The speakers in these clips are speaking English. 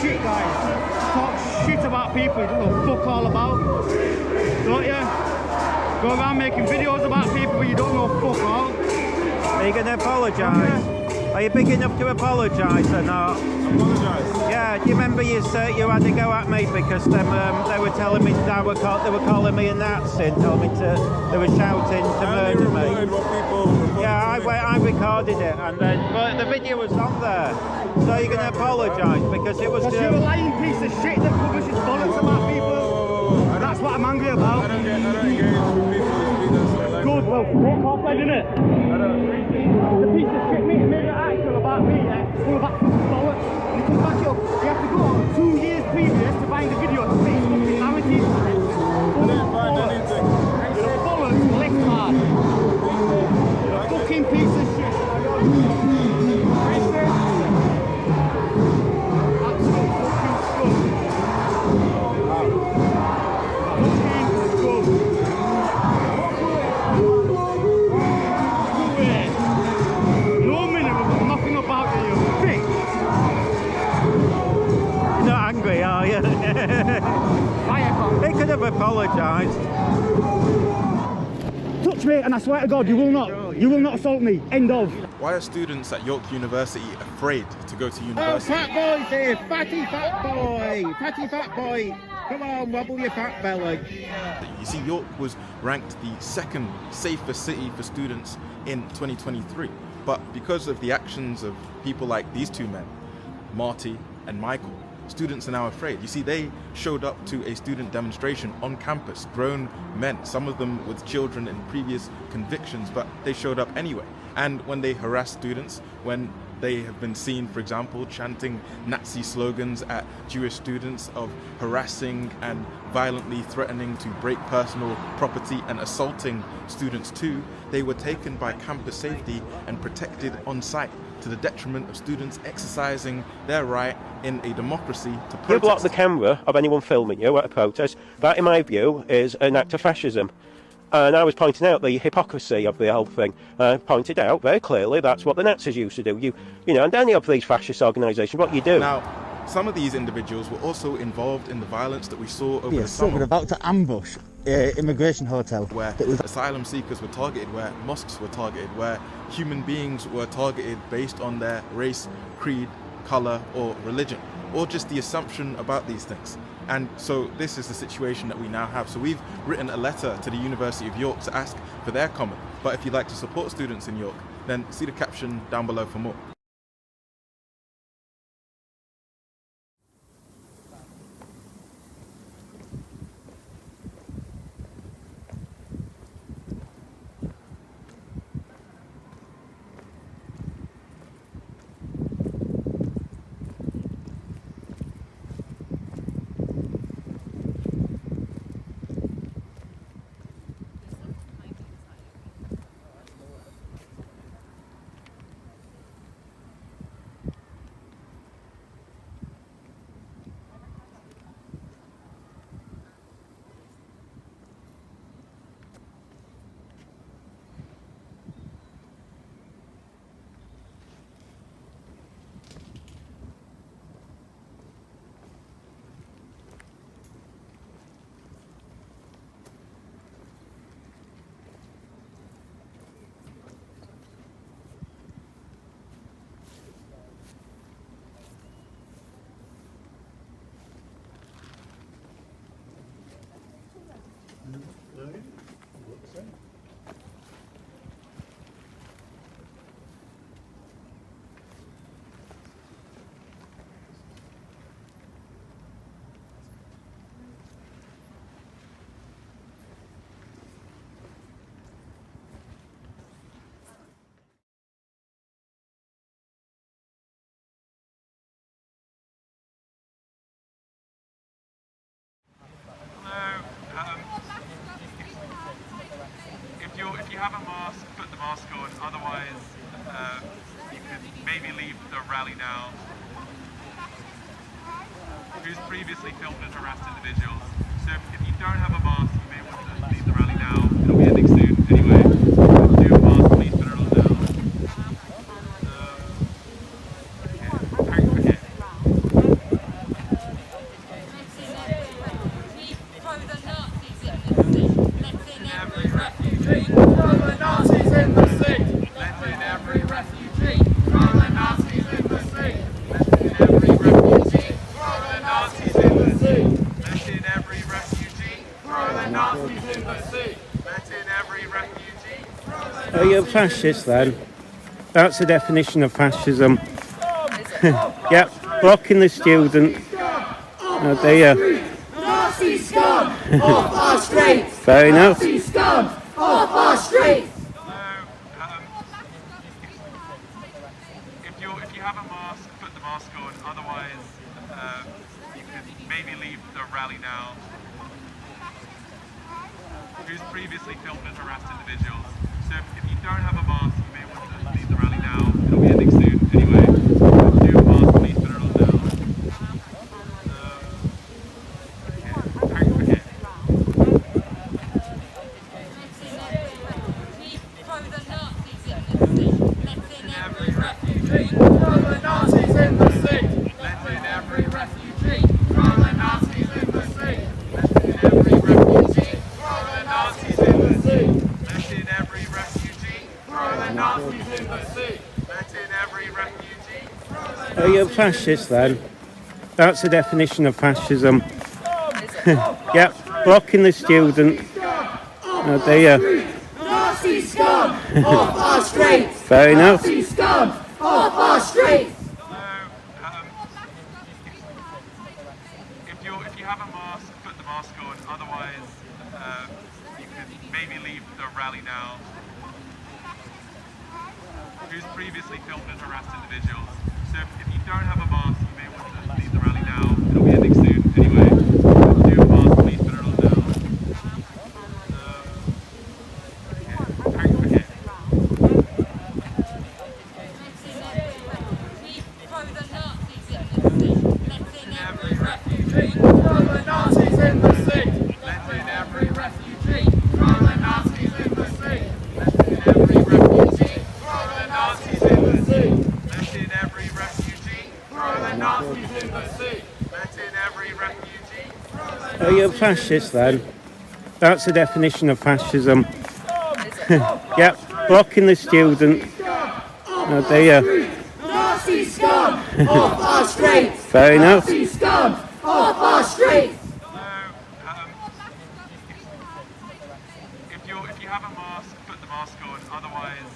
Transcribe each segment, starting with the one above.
shit, guys. Talk shit about people you don't know fuck all about. Don't you? Go around making videos about people but you don't know fuck all. Are you going to apologise? Are you big enough to apologise or not? Apologise? Yeah, do you remember you had to go at me because they were telling me they were calling me a Nazi and telling me they were shouting to murder me. Yeah, I recorded it but the video was on there. So you're going to apologise because it was because you're a lying piece of shit that covers his bullets about people. That's what I'm angry about. I don't engage with people who speak that sort of Good, well, take off then, innit? The piece of shit made an article about me, full of absolute bollocks. And you come back up, you have to go on 2 years previous to find the video to see fucking narrative. I didn't find anything. You're a bollocks, lift hard. You're a fucking piece of shit. Absolute fucking scum. Fucking scum. Are you? He could have apologised. Touch me and I swear to God you will not assault me. End of. Why are students at York University afraid to go to university? Oh, fat boy's here! Fatty fat boy! Fatty fat boy! Come on, wobble your fat belly. You see, York was ranked the second safest city for students in 2023. But because of the actions of people like these two men, Marti and Michael, students are now afraid. You see, they showed up to a student demonstration on campus, grown men, some of them with children and previous convictions, but they showed up anyway. And when they harass students, when they have been seen, for example, chanting Nazi slogans at Jewish students, of harassing and violently threatening to break personal property and assaulting students too, they were taken by campus safety and protected on site, to the detriment of students exercising their right in a democracy to protest. You block the camera of anyone filming you at a protest. That, in my view, is an act of fascism. And I was pointing out the hypocrisy of the whole thing. I pointed out very clearly that's what the Nazis used to do. You know, and any of these fascist organisations, what you do. Now, some of these individuals were also involved in the violence that we saw over the so summer. we're about to ambush immigration hotel where asylum seekers were targeted, where mosques were targeted, where human beings were targeted based on their race, creed, colour or religion, or just the assumption about these things. And so this is the situation that we now have. So we've written a letter to the University of York to ask for their comment. But if you'd like to support students in York, then see the caption down below for more. If you have a mask, put the mask on. Otherwise, you could maybe leave the rally now. Who's previously filmed and harassed individuals. So if you don't have a mask, you may want to leave the rally now. It'll be ending soon anyway. If you do have a mask, please put it on now. Okay. every refugee. Throw the Nazis in the sea. Let in every refugee. Throw the Nazis in the sea. Let in every refugee. Are you a fascist then? That's the definition of fascism. Yep, blocking the student. Oh dear. Nazi scum off our streets! Fair enough. Nazi scum off our streets! If you have a mask, put the mask on. Otherwise, you could maybe leave the rally now. Who's previously filmed and harassed individuals. So if you don't have a mask, you may want to leave the rally now. It'll be ending soon anyway. If you do have a mask, please put it on now. Are you a fascist then? That's the definition of fascism. Yep, blocking the student. Oh dear. Nazi scum off our streets! Fair enough. Nazi scum off our streets! If you have a mask, put the mask on. Otherwise, you could maybe leave the rally now. Who's previously filmed and harassed individuals. So if you don't have a mask, you may want to leave the rally now. It'll be ending soon anyway. If you do have a mask, please put it on now. Are you a fascist then? That's the definition of fascism. Yep, blocking the student. Oh dear. Nazi scum off our streets! Fair enough. Nazi scum off our streets! If you have a mask, put the mask on. Otherwise,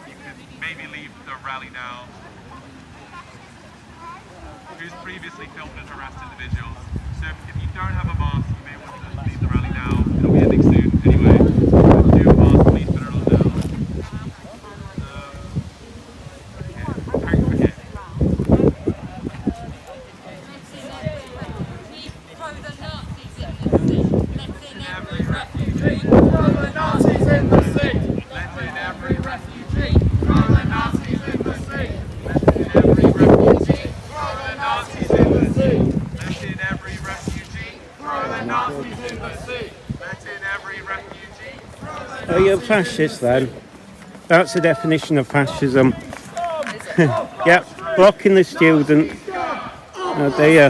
you could maybe leave the rally now. Who's previously filmed and harassed individuals. So if you don't have a mask, you may want to leave the rally now. It'll be ending soon anyway. If you do have a mask, please put it on now. Are you a fascist then? That's the definition of fascism. Yep, blocking the student. Oh dear.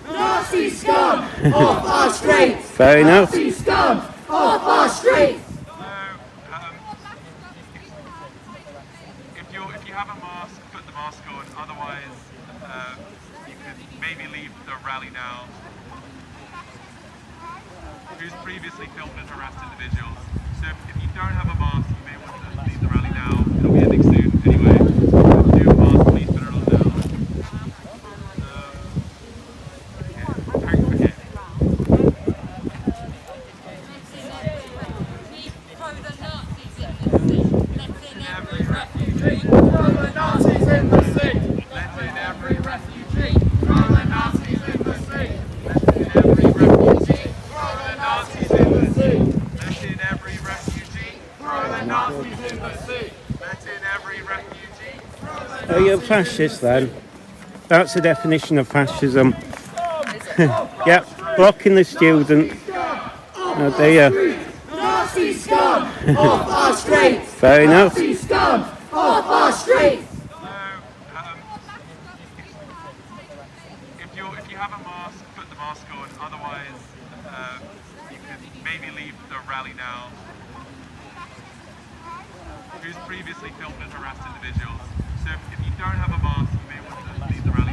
Nazi scum off our streets! Fair enough. Nazi scum off our streets! If you have a mask, put the mask on. Otherwise, you could maybe leave the rally now. Who's previously filmed and harassed individuals. So if you don't have a mask, you may want to leave the rally now. It'll be ending soon anyway. If you do have a mask, please put it on now. Are you a fascist then? That's the definition of fascism. Yep, blocking the student. Oh dear. Nazi scum off our streets! Fair enough. Nazi scum off our streets! If you have a mask, put the mask on. Otherwise, you could maybe leave the rally now. Who's previously filmed and harassed individuals. So if you don't have a mask, you may want to leave the rally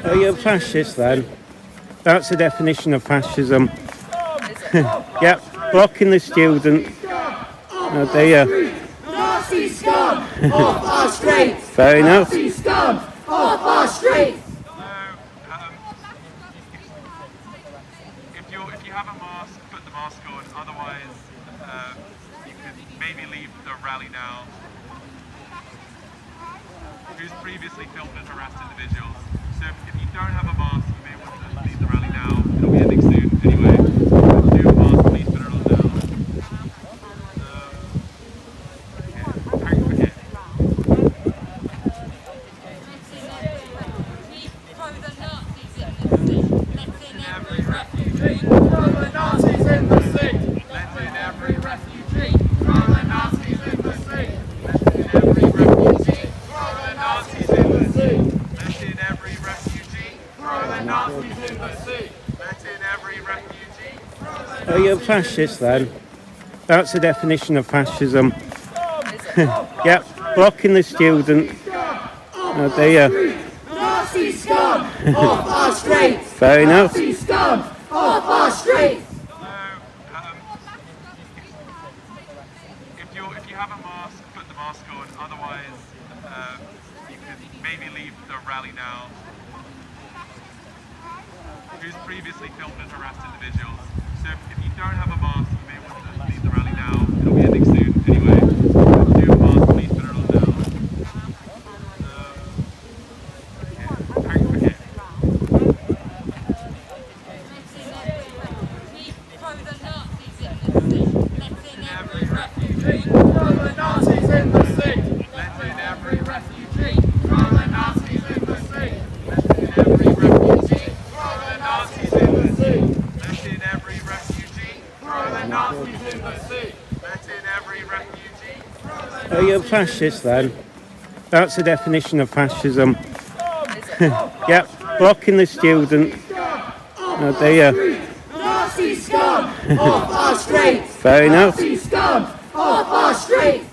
Are you a fascist then? That's the definition of fascism. Yep, blocking the student. Oh dear. Nazi scum off our streets! Fair enough. Nazi scum off our streets! If you have a mask, put the mask on. Otherwise, you could maybe leave the rally now. Who's previously filmed and harassed individuals. So if you don't have a mask, you may want to leave the rally now. It'll be ending soon anyway. If you do have a mask, please put it on now. Are you a fascist then? That's the definition of fascism. Yep, blocking the student. Oh dear. Nazi scum off our streets! Fair enough. Nazi scum off our streets! If you have a mask, put the mask on. Otherwise, you could maybe leave the rally now. Who's previously filmed and harassed individuals. So if you don't have a mask, you may want to leave the rally now. It'll be ending soon anyway. If you do have a mask, please put it on now. Are you a fascist then? That's the definition of fascism. Yep, blocking the student. Oh dear. Nazi scum off our streets! Fair enough. Nazi scum off our streets!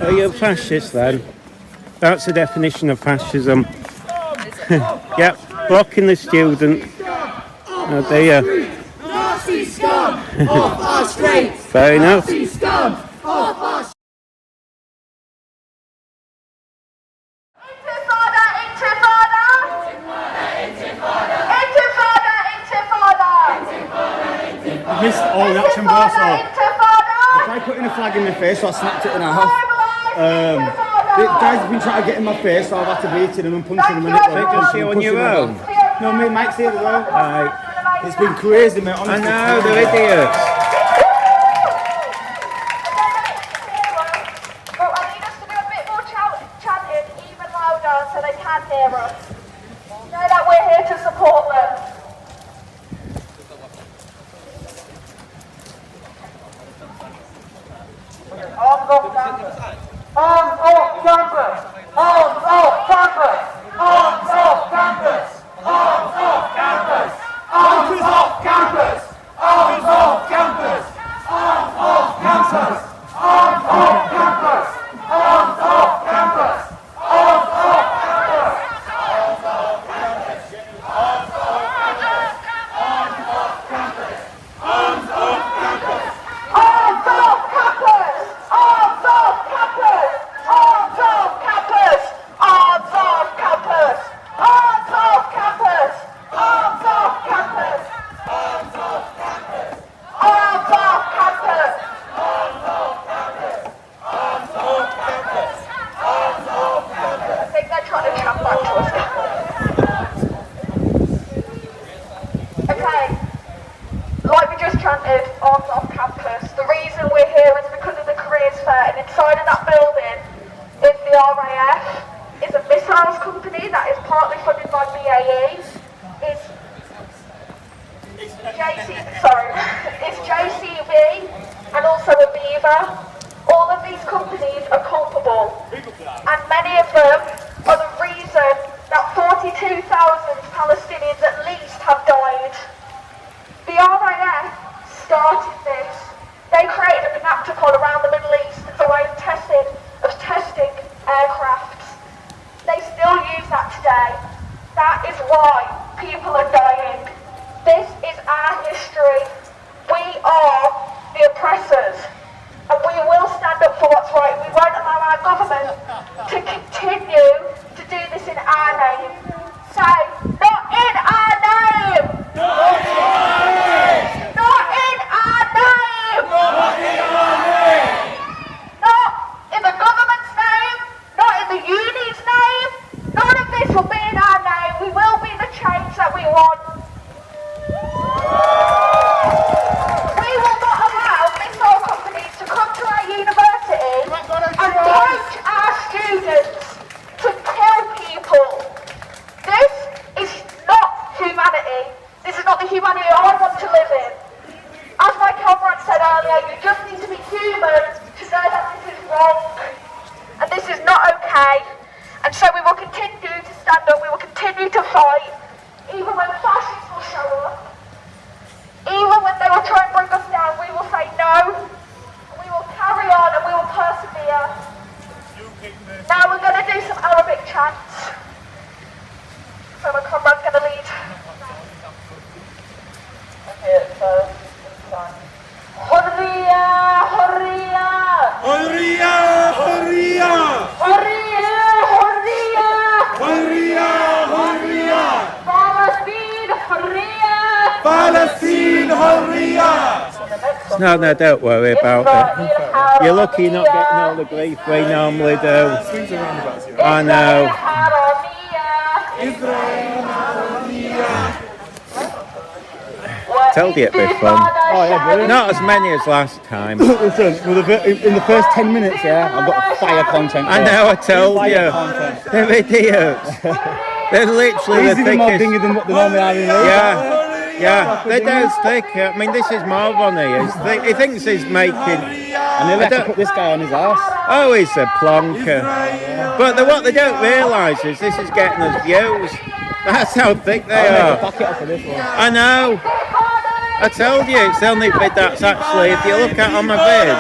Are you a fascist then? That's the definition of fascism. Yep, blocking the student. Oh dear. Nazi scum off our streets! Fair enough. Nazi scum off our streets! Intifada, intifada! Intifada, intifada! I missed all the action bars, so Intifada! I tried putting a flag in my face, so I snapped it in half. The guys have been trying to get in my face, so I've had to beat them and punching them in it. Just you on your own? No, me and Mike's here as well. Right. It's been crazy, mate. I Honestly. know, they're idiots. But I need us to do a bit more chanting, even louder, so they can hear us. Know that we're here to support them. Arms off campus! Arms off campus! Arms off campus! Arms off campus! Arms off campus! Arms off campus! Arms off campus! Arms off campus! Arms off campus! Arms off campus! Arms off campus! Arms off campus! Arms off campus! Arms off campus! Arms off campus! Arms off campus! Arms off campus! Arms off campus! All of these companies are culpable, and many of them are the reason that 42,000 Palestinians at least have died. The RAF started this. They created a protocol around the Middle East as a way of testing aircrafts. They still use that today. That is why people are dying. This is our history. We are the oppressors, and we will stand up for what's right. We won't allow our government to continue to do this in our name. Say, not in our name! Not in our name! Not in our name! Not in our name! Not in the government's name, not in the union's name. None of this will be in our name. We will be the change that we want. We will not allow missile companies to come to our university and poach our students to kill people. This is not humanity. This is not the humanity I want to live in. As my comrade said earlier, you just need to be human to know that this is wrong. And this is not okay. And so we will continue to stand up, we will continue to fight, even when fascists will show up. Even when they will try and bring us down, we will say no. And we will carry on and we will persevere. Now we're going to do some Arabic chants. So my comrade's going to lead. Okay, so it's time. Hurriya, hurriya! Hurriya, hurriya! Hurriya, hurriya! Hurriya, hurriya! Palestine, hurriya! Palestine, hurriya! No, don't worry about it. You're lucky you're not getting all the grief we normally do. I know. Told you it'd be fun. Oh yeah, brilliant. Not as many as last time. Listen, in the first 10 minutes, yeah, I've got fire content. I know, I told Fire you. content. They're idiots. They're literally the These are more thickest. dingy than what they normally are in there. Yeah, they're dead thick. I mean, this is Marvon here. He thinks he's making. And they have to put this guy on his ass. Oh, he's a plonker. But what they don't realise is this is getting us views. That's how thick they are. Back it up for this one. I know. I told you, it's the only vid that's actually, if you look at on my vid,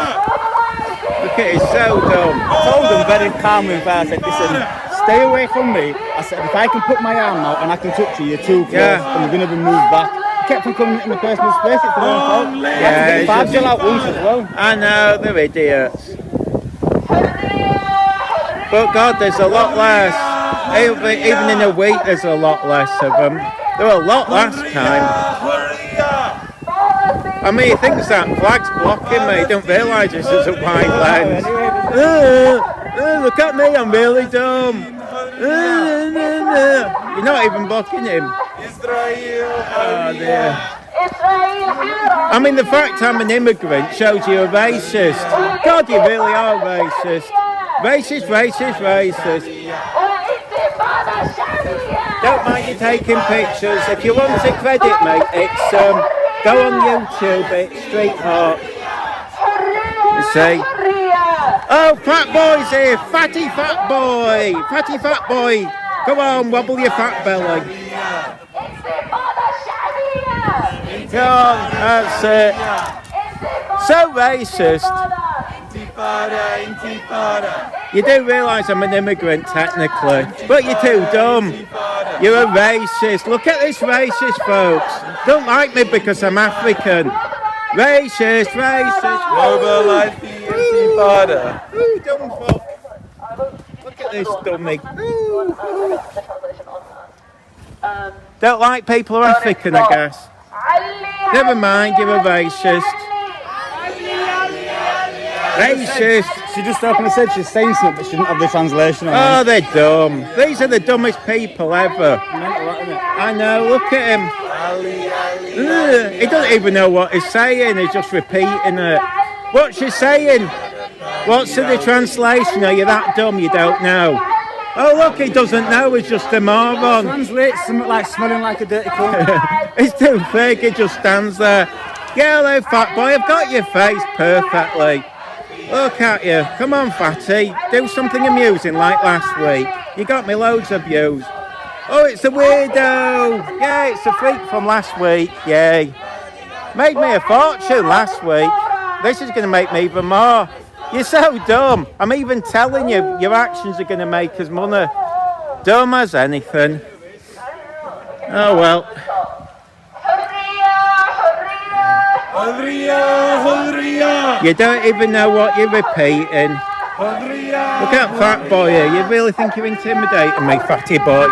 look at it, it's so dumb. I told them very calmly, I said, listen, stay away from me. I said, if I can put my arm out and I can touch you, you're too close, and you're going to be moved back. I kept on coming in the personal space, it's their own fault. Yeah, I had to get out once as well. I know, they're idiots. But God, there's a lot less. Even in a week, there's a lot less of them. There were a lot last time. I mean, he thinks that flag's blocking me. He don't realise this is a wide lens. Look at me, I'm really dumb. You're not even blocking him. Oh dear. I mean, the fact I'm an immigrant shows you're a racist. God, you really are racist. Racist, racist, racist. Don't mind you taking pictures. If you want to credit me, it's go on YouTube, it's Street Art. You see? Oh, fat boy's here! Fatty fat boy! Fatty fat boy! Come on, wobble your fat belly. Come on, that's it. So racist. You do realise I'm an immigrant technically, but you're too dumb. You're a racist. Look at this racist, folks. Don't like me because I'm African. Racist, racist. Mobilise the intifada. Ooh, dumb fuck. Look at this dummy. Don't like people who are African, I guess. Never mind, you're a racist. Racist. She just opened and said she's saying something, but she didn't have the translation on. Oh, they're dumb. These are the dumbest people ever. I know, look at him. He doesn't even know what he's saying, he's just repeating it. What's she saying? What's the translation? Are you that dumb you don't know? Oh look, he doesn't know, he's just a moron. Translates something like smelling like a dirty cunt. He's too fake, he just stands there. Yeah, hello fat boy, I've got your face perfectly. Look at you. Come on, fatty. Do something amusing like last week. You got me loads of views. Oh, it's a weirdo. Yeah, it's a freak from last week. Yay. Made me a fortune last week. This is going to make me even more. You're so dumb. I'm even telling you, your actions are going to make us money. Dumb as anything. Oh well. You don't even know what you're repeating. Look at fat boy here. You really think you're intimidating me, fatty boy?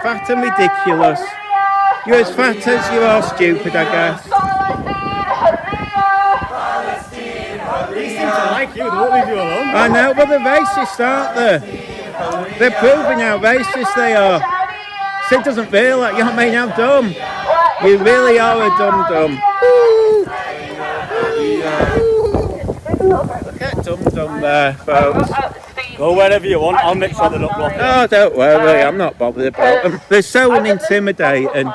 Fat and ridiculous. You're as fat as you are stupid, I guess. They seem to like you, they won't leave you alone. I know, but they're racist, aren't they? They're proving how racist they are. Sid doesn't realise, you know what I mean, how dumb. You really are a dum-dum. Look at dum-dum there, folks. Go wherever you want, I'll make sure they're not blocking. Oh, don't worry, I'm not bothered about them. They're so intimidating.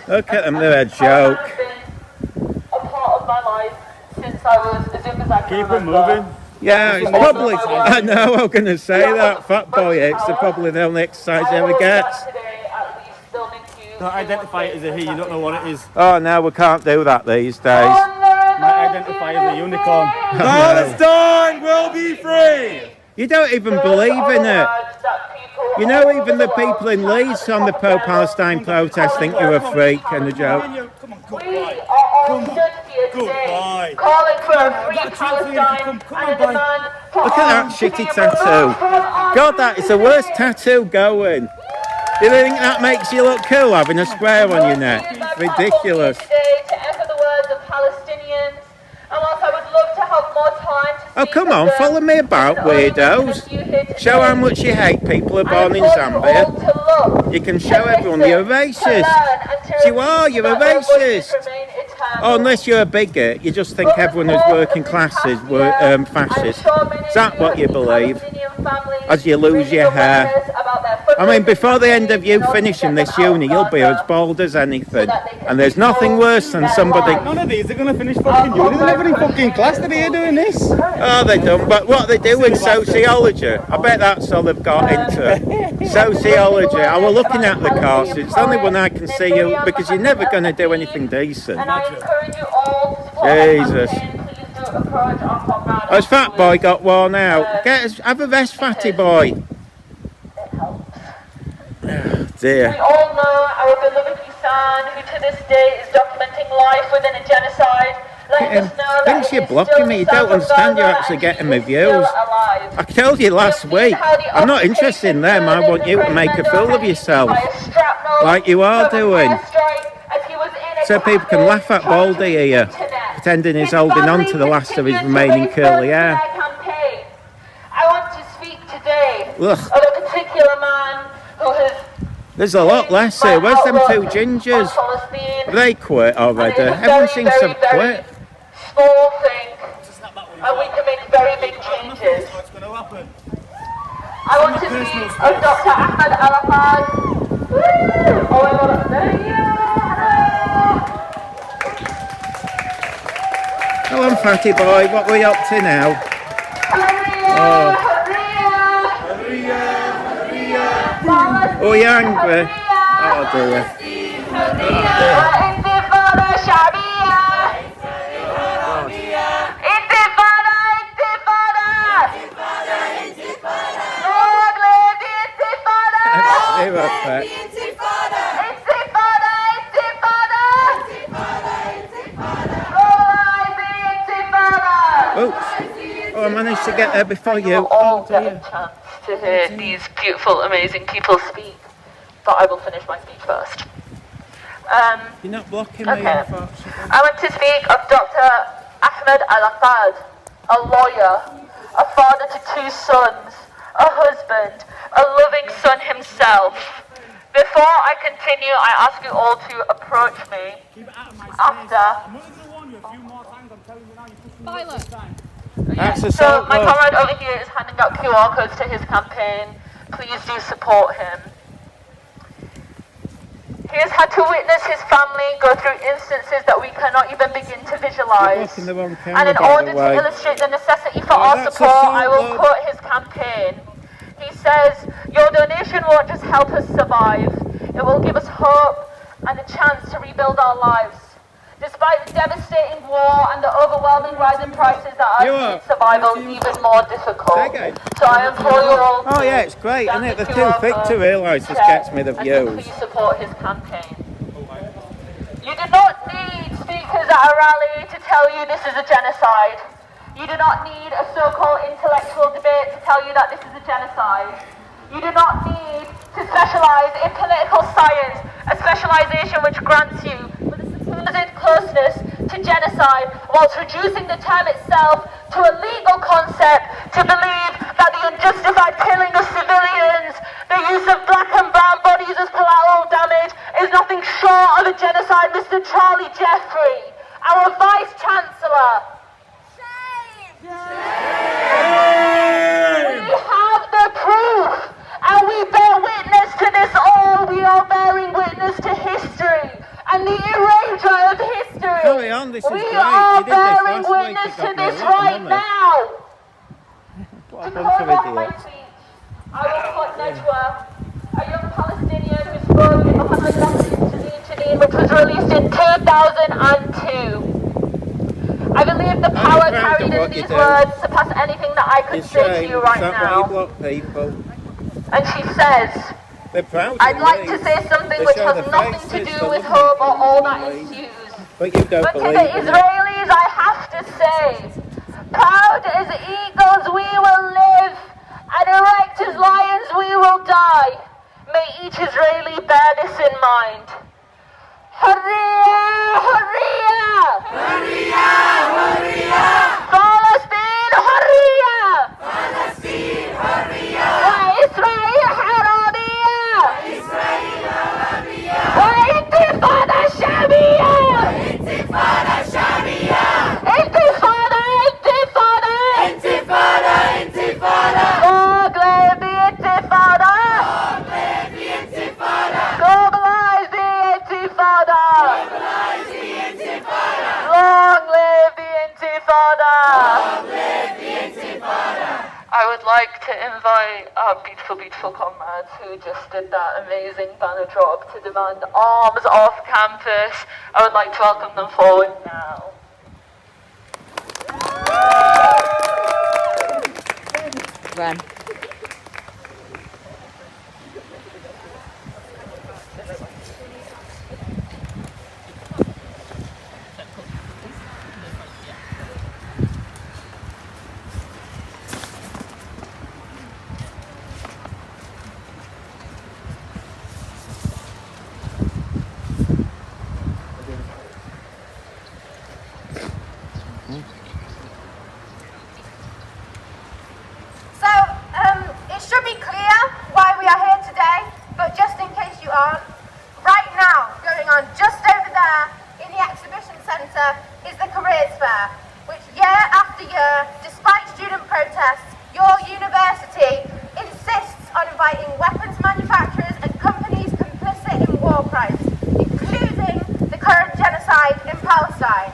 Look at them, they're a joke. Keep them moving. Yeah, it's probably, I know, I'm going to say that. Fat boy X are probably the only exercise he ever gets. Don't identify it as a he, you don't know what it is. Oh, no, we can't do that these days. Might identify as a unicorn. Palestine will be free! You don't even believe in it. You know, even the people in Leeds on the pro-Palestine protest think you're a freak and a joke. We are all stood here today, calling for a free Palestine and a demand for Look at that shitty tattoo. God, that is the worst tattoo going. Do you think that makes you look cool, having a square on your neck? Ridiculous. Today to echo the words of Palestinians, and whilst I would love to have more time to Oh, come on, follow me about, weirdos. Show how much you hate people who are born in Zambia. You can show everyone you're a racist. You are, you're a racist. Oh, unless you're a bigot, you just think everyone who's working classes were fascist. Is that what you believe? As you lose your hair. I mean, before the end of you finishing this uni, you'll be as bald as anything. And there's nothing worse than somebody... None of these are going to finish fucking uni. They're never in fucking class. They're here doing this. Oh, they don't. But what they do in sociology, I bet that's all they've got into. Sociology. I was looking at the course. It's the only one I can see you, because you're never going to do anything decent. Jesus. Oh, his fat boy got worn out. Have a rest, fatty boy. Oh, dear. We all know our beloved Hussein, who to this day is documenting life within a genocide. Thinks you're blocking me. You don't understand. You're actually getting my views. I told you last week. I'm not interested in them. I want you to make a fool of yourself, like you are doing, so people can laugh at Baldy here, pretending he's holding on to the last of his remaining curly hair. I want to speak today Ugh. of a particular man who has... There's a lot less here. Where's them two gingers? Have they quit already? Everyone seems to have quit. Small thing, and we can make very big changes. I want to speak of Dr. Ahmed Arafat. Come on, fatty boy, what are we up to now? Oh, oh, you're angry? Oh, dear. Oh, I managed to get there before you. All get a chance to hear these beautiful, amazing people speak, but I will finish my speech first. You're not blocking me, okay. I want to speak of Dr. Ahmed Arafat, a lawyer, a father to 2 sons, a husband, a loving son himself. Before I continue, I ask you all to approach me after. So my comrade over here is handing out QR codes to his campaign. Please do support him. He has had to witness his family go through instances that we cannot even begin to visualise. And in order to illustrate the necessity for our support, I will quote his campaign. He says, "Your donation won't just help us survive, it will give us hope and a chance to rebuild our lives. Despite the devastating war and the overwhelming rise in prices that are making survival even more difficult. So I implore you all Oh yeah, it's great, isn't it? They're too thick to realise this gets me the views. please support his campaign. You do not need speakers at a rally to tell you this is a genocide. You do not need a so-called intellectual debate to tell you that this is a genocide. You do not need to specialise in political science, a specialisation which grants you with a supposed closeness to genocide, whilst reducing the term itself to a legal concept to believe that the unjustified killing of civilians, the use of black and brown bodies as collateral damage is nothing short of a genocide, Mr. Charlie Jeffrey, our Vice-Chancellor. We have the proof, and we bear witness to this all. We are bearing witness to history and the eraser of history. Carry on, this is we great. are You did this bearing last week, witness you got to me a this lot of right money. now. What a To bunch of close off my idiots. speech, I will quote Najwa, a young Palestinian who spoke in Muhammad Nasir, which was released in 2002. I believe the power carried in these words surpass anything that I could say to you right now. People. And she says, They're proud I'd of like me. to say something They which show has the nothing to faces, do they with love hope or me. all that ensues. But you don't But to believe the in it. Israelis I have to say, proud as eagles we will live, and erect as lions we will die. May each Israeli bear this in mind. Hurriya! Hurriya! Hurriya! Hurriya! Palestine! Hurriya! Palestine! Hurriya! وإسرائيل حرامية! وإسرائيل حرامية! وإنتفاضة شعبية! وإنتفاضة شعبية! انتفاضة! انتفاضة! انتفاضة! انتفاضة! Long live the Intifada! Long live the Intifada! Globalize the Intifada! Globalize the Intifada! Long live the Intifada! Long live the Intifada! I would like to invite our beautiful, beautiful comrades who just did that amazing banner drop to demand arms off campus. I would like to welcome them forward now. Run. So, it should be clear why we are here today, but just in case you aren't, right now, going on just over there in the exhibition centre is the Careers Fair, which year after year, despite student protests, your university insists on inviting weapons manufacturers and companies complicit in war crimes, including the current genocide in Palestine.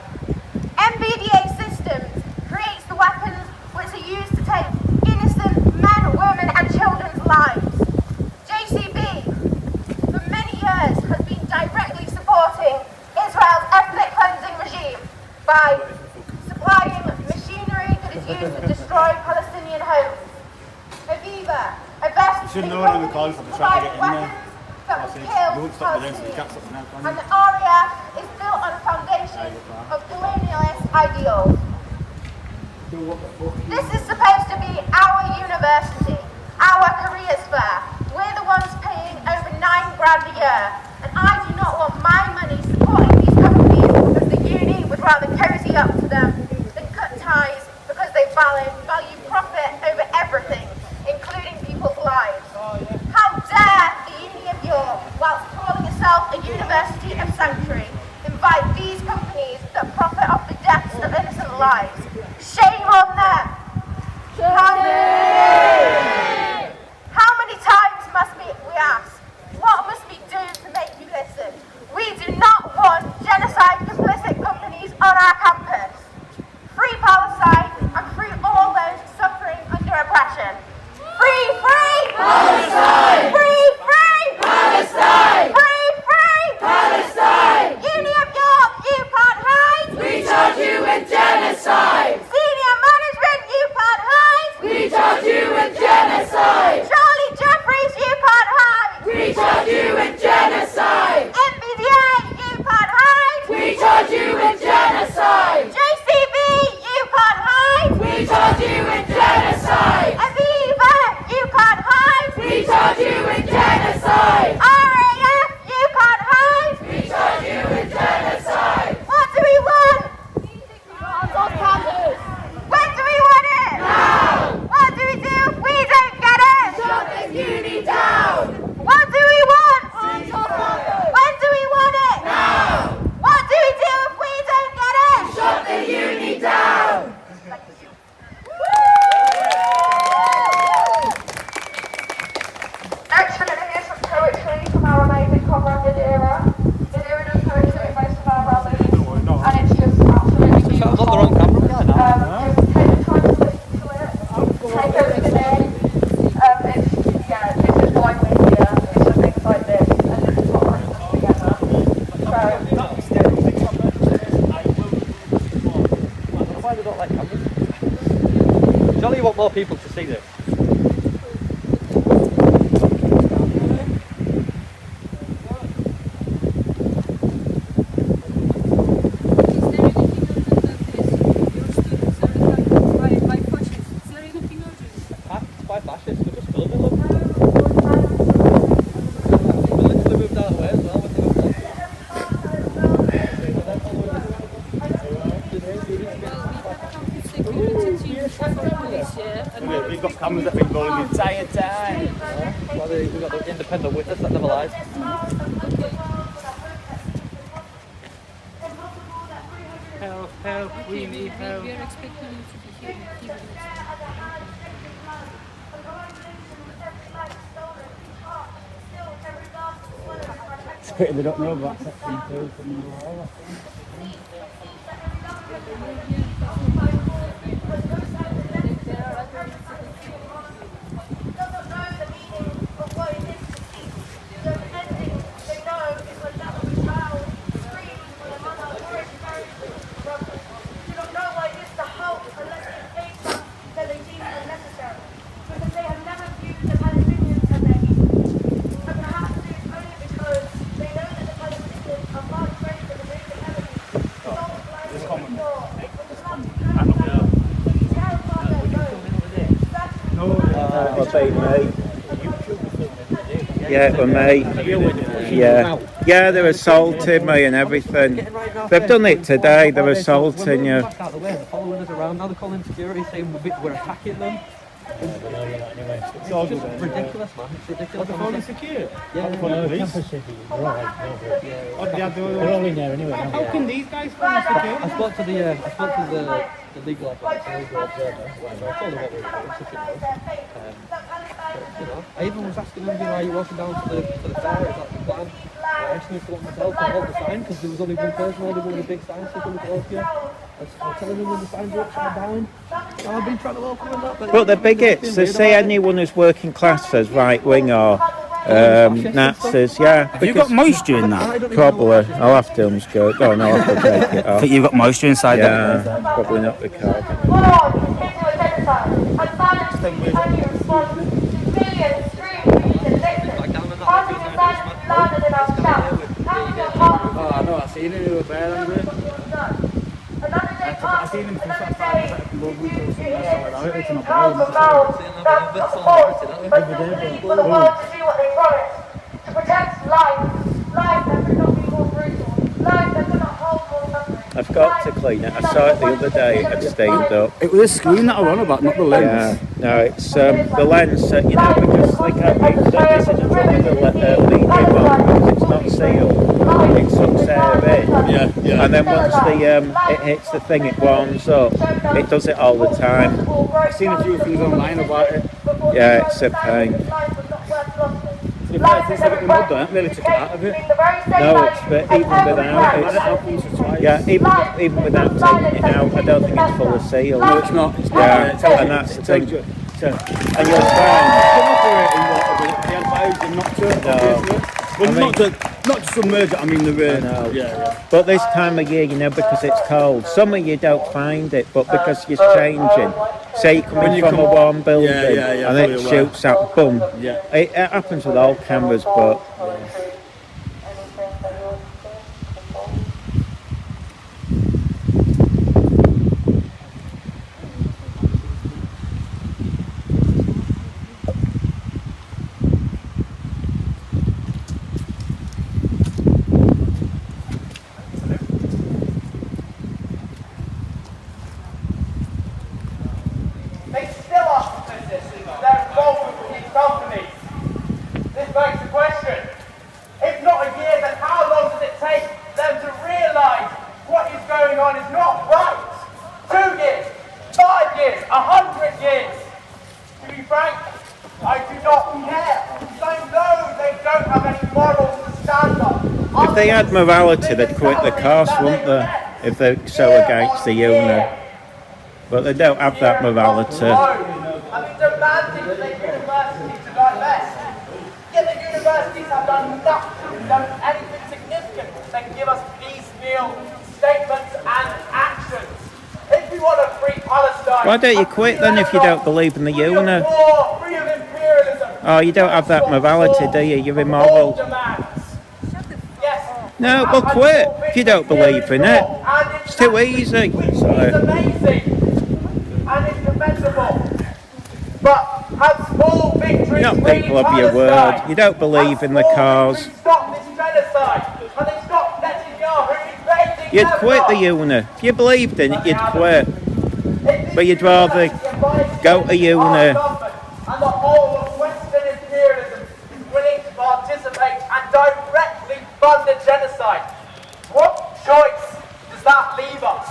MBDA Systems creates the weapons which are used to take innocent men, women and children's lives. JCB, for many years, has been directly supporting Israel's ethnic cleansing regime by supplying machinery that is used to destroy Palestinian homes. Aviva, a vast You should know when we call for the trying to get in there. that will You kill won't stop the you can't Palestinians. stop the now, can And you? the RAF is built on a foundation of colonialist ideals. This is supposed to be our university, our careers fair. We're the ones paying over £9 grand a year, and I do not want my money supporting these companies because the uni would rather cozy up to them than cut ties because they value profit over everything, including people's lives. How dare the Uni of York, whilst calling itself a university of sanctuary, invite these companies that profit off the deaths of innocent lives? Shame on them! How many times must we ask? What must we do to make you listen? on our campus. Free Palestine and free all those suffering under oppression. Free, free! Palestine! Free, free! Palestine! Free, free! Palestine! Uni of York, you can't hide! We charge you with genocide! Senior management, you can't hide! We charge you with genocide! Charlie Jeffries, you can't hide! We charge you with genocide! MBDA, you can't hide! We charge you with genocide! JCB, you can't hide! We charge you with genocide! Aviva, you can't hide! We charge you with genocide! RAF, you can't hide! We charge you with genocide! What do we want? When do we want it? Now! What do we do if we don't get it? Shut this uni down! What do we want? When do we want it? Now! What do we do if we don't get it? Shut the uni down! Next, we're going to hear some poetry from our amazing comrade Nadira. Nadira does poetry at most of our rallies, and it's just absolutely beautiful. Just take the time to listen to it, take everything in. This is why we're here. It's for things like this, and this is what brings us together. Why do they not like cameras? Surely you want more people to see this. By fascists, we're just filming them. We literally moved out of the way as well. We've got cameras that have been rolling the entire time. Well, we've got the independent witness that never lies. Help, help, we need help. We are expecting you to be here. It's pity they don't know about section 2 from the wall. Yeah, it was me. Yeah, they're assaulting me and everything. They've done it today, they're assaulting you. They're following us around, now they're calling security saying we're attacking them. It's just ridiculous, man. It's ridiculous. They're calling security? Yeah, They're all in there anyway. How can these guys call security? I spoke to the legal advisor, I told them what we were doing. You know, I even was asking them, are you walking down to the fair? Is that the plan? I asked them if they want myself to hold the sign because there was only one person holding one of the big signs so going to go here. I was telling them when the signs were upside down. I've been trying to welcome them that. But the bigots, they say anyone who's working class as right wing or Nazis, yeah. Have you got moisture in that? Probably. I'll have to unscrew. I'll have to take it off. I think you've got moisture inside that. Yeah, probably not recording. Oh, I know, I've seen him, he was very angry. I've seen him push that side, like, love week or something, it's in a for the world to do what they promised, to protect life, life that could not be more brutal, life that could not hold more suffering. I've got to clean it. I saw it the other day, it had steamed up. It was the screen that I was on about, not the lens. Yeah, no, it's the lens, you know, because they can't be, this is the trouble with the medium one, it's not sealed, it sucks air in. Yeah. And then once it hits the thing, it warms up. It does it all the time. I've seen a few things online about it. Yeah, it's a pain. So be fair, since I got the mud, I haven't really took it out of it. No, it's but even without even without taking it out, I don't think it's full of seals. No, it's not. It's not. Yeah, and that's the thing. And you'll find they advise them not to. Well, not to submerge it. I mean the yeah. But this time of year, you know, because it's cold, summer you don't find it, but because you're changing, say you're coming from a warm building and it shoots out, boom. Yeah. It happens with all cameras, but. If they had morality, they'd quit the course, wouldn't they? If they're so against the union. But they don't have that morality. Demanding for the university to divest. Yet the universities have done nothing, done anything significant. They can give us piecemeal statements and actions. If you want a free Palestine, why don't you quit then if you don't believe in the union? Oh, you don't have that morality, do you? You're immoral. No, well quit if you don't believe in it. It's too easy. It's amazing and it's commendable. But have small victories. Not people of your word. You don't believe in the cause. Stop this genocide and they stop Netanyahu invading. You'd quit the union. If you believed in it, you'd quit. But you'd rather go to union. And the whole of Western imperialism is willing to participate and directly fund the genocide. What choice does that leave us?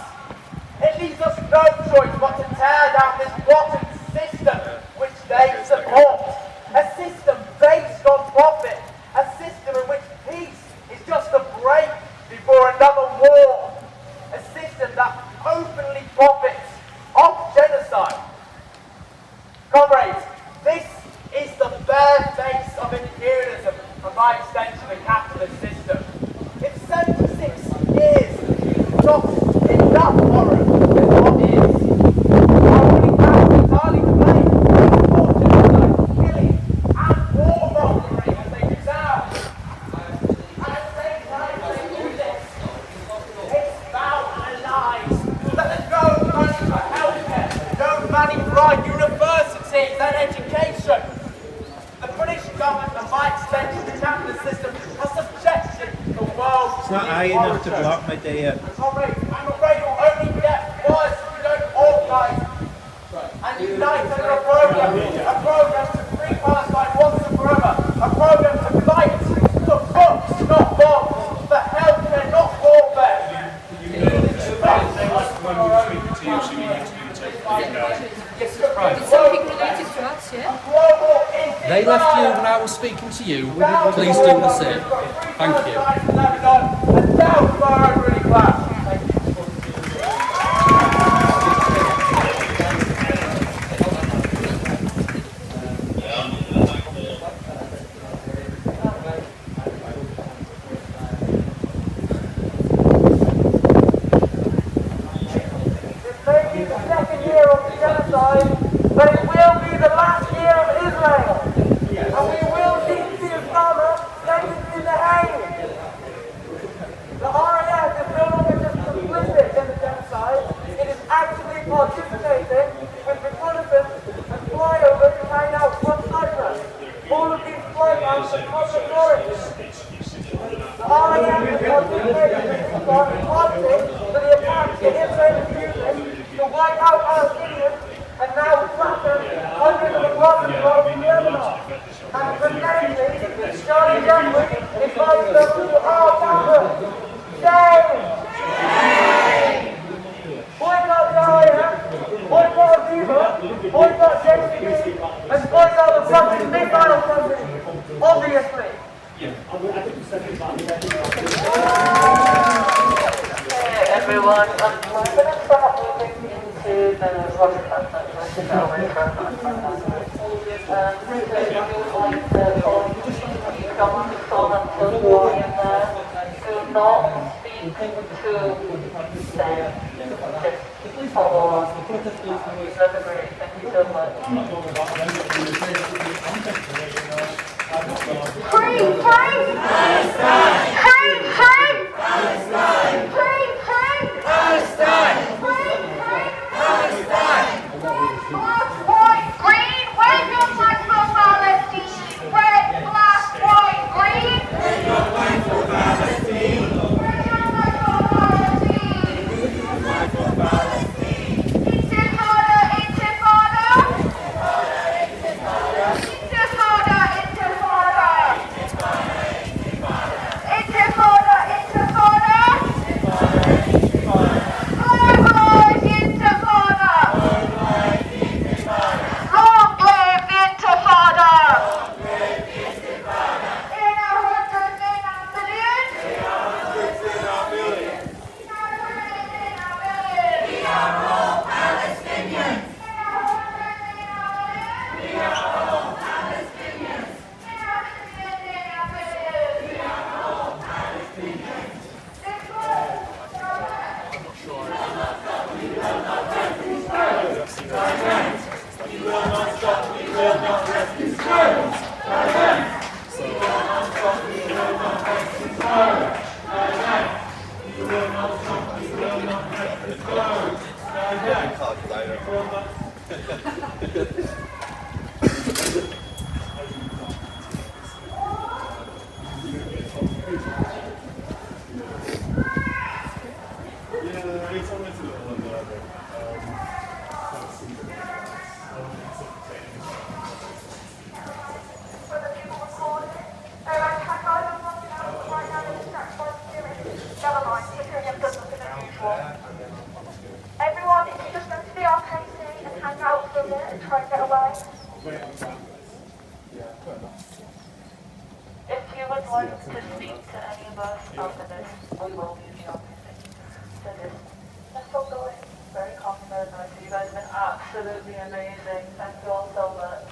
It leaves us no choice but to tear down this rotten system which they support. A system based on profit. A system in which peace is just a break before another war. A system that openly profits off genocide. Comrades, this is the bare face of imperialism and by extension the capitalist system. If 76 years is not enough horror, then what is? Already found entirely to blame for genocide, killing and warmongering as they do now. At the same time they do this, it's foul and lies that there's no money for healthcare, no money for our universities and education. The British government and by extension the capitalist system are subjecting the world. It's not high enough to block me, dear. Comrades, I'm afraid you'll only get worse if you don't organise and unite under a program to free Palestine once and forever, a program to fight for books, not bombs, for healthcare, not warfare. Something related to us, yeah? They left you when I was speaking to you. Please do the same. Thank you. And down for our really class. This may be the second year of the genocide, but it will be the last year of Israel. And we will see the Osama sentenced in the hanging. The RAF is no longer Everyone, if you just go to the RKC and hang out for a minute and try and get away. If you would like to speak to any of us after this, we will be in the RKC. So just all going very calm and very nice. You guys have been absolutely amazing. Thank you all so much.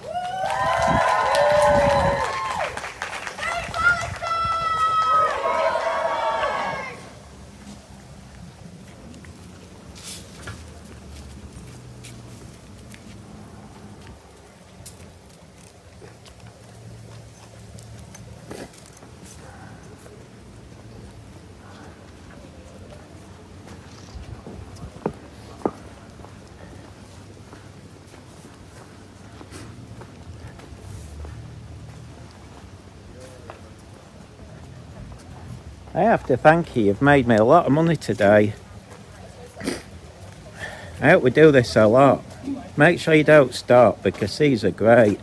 I have to thank you. You've made me a lot of money today. I hope we do this a lot. Make sure you don't stop because these are great.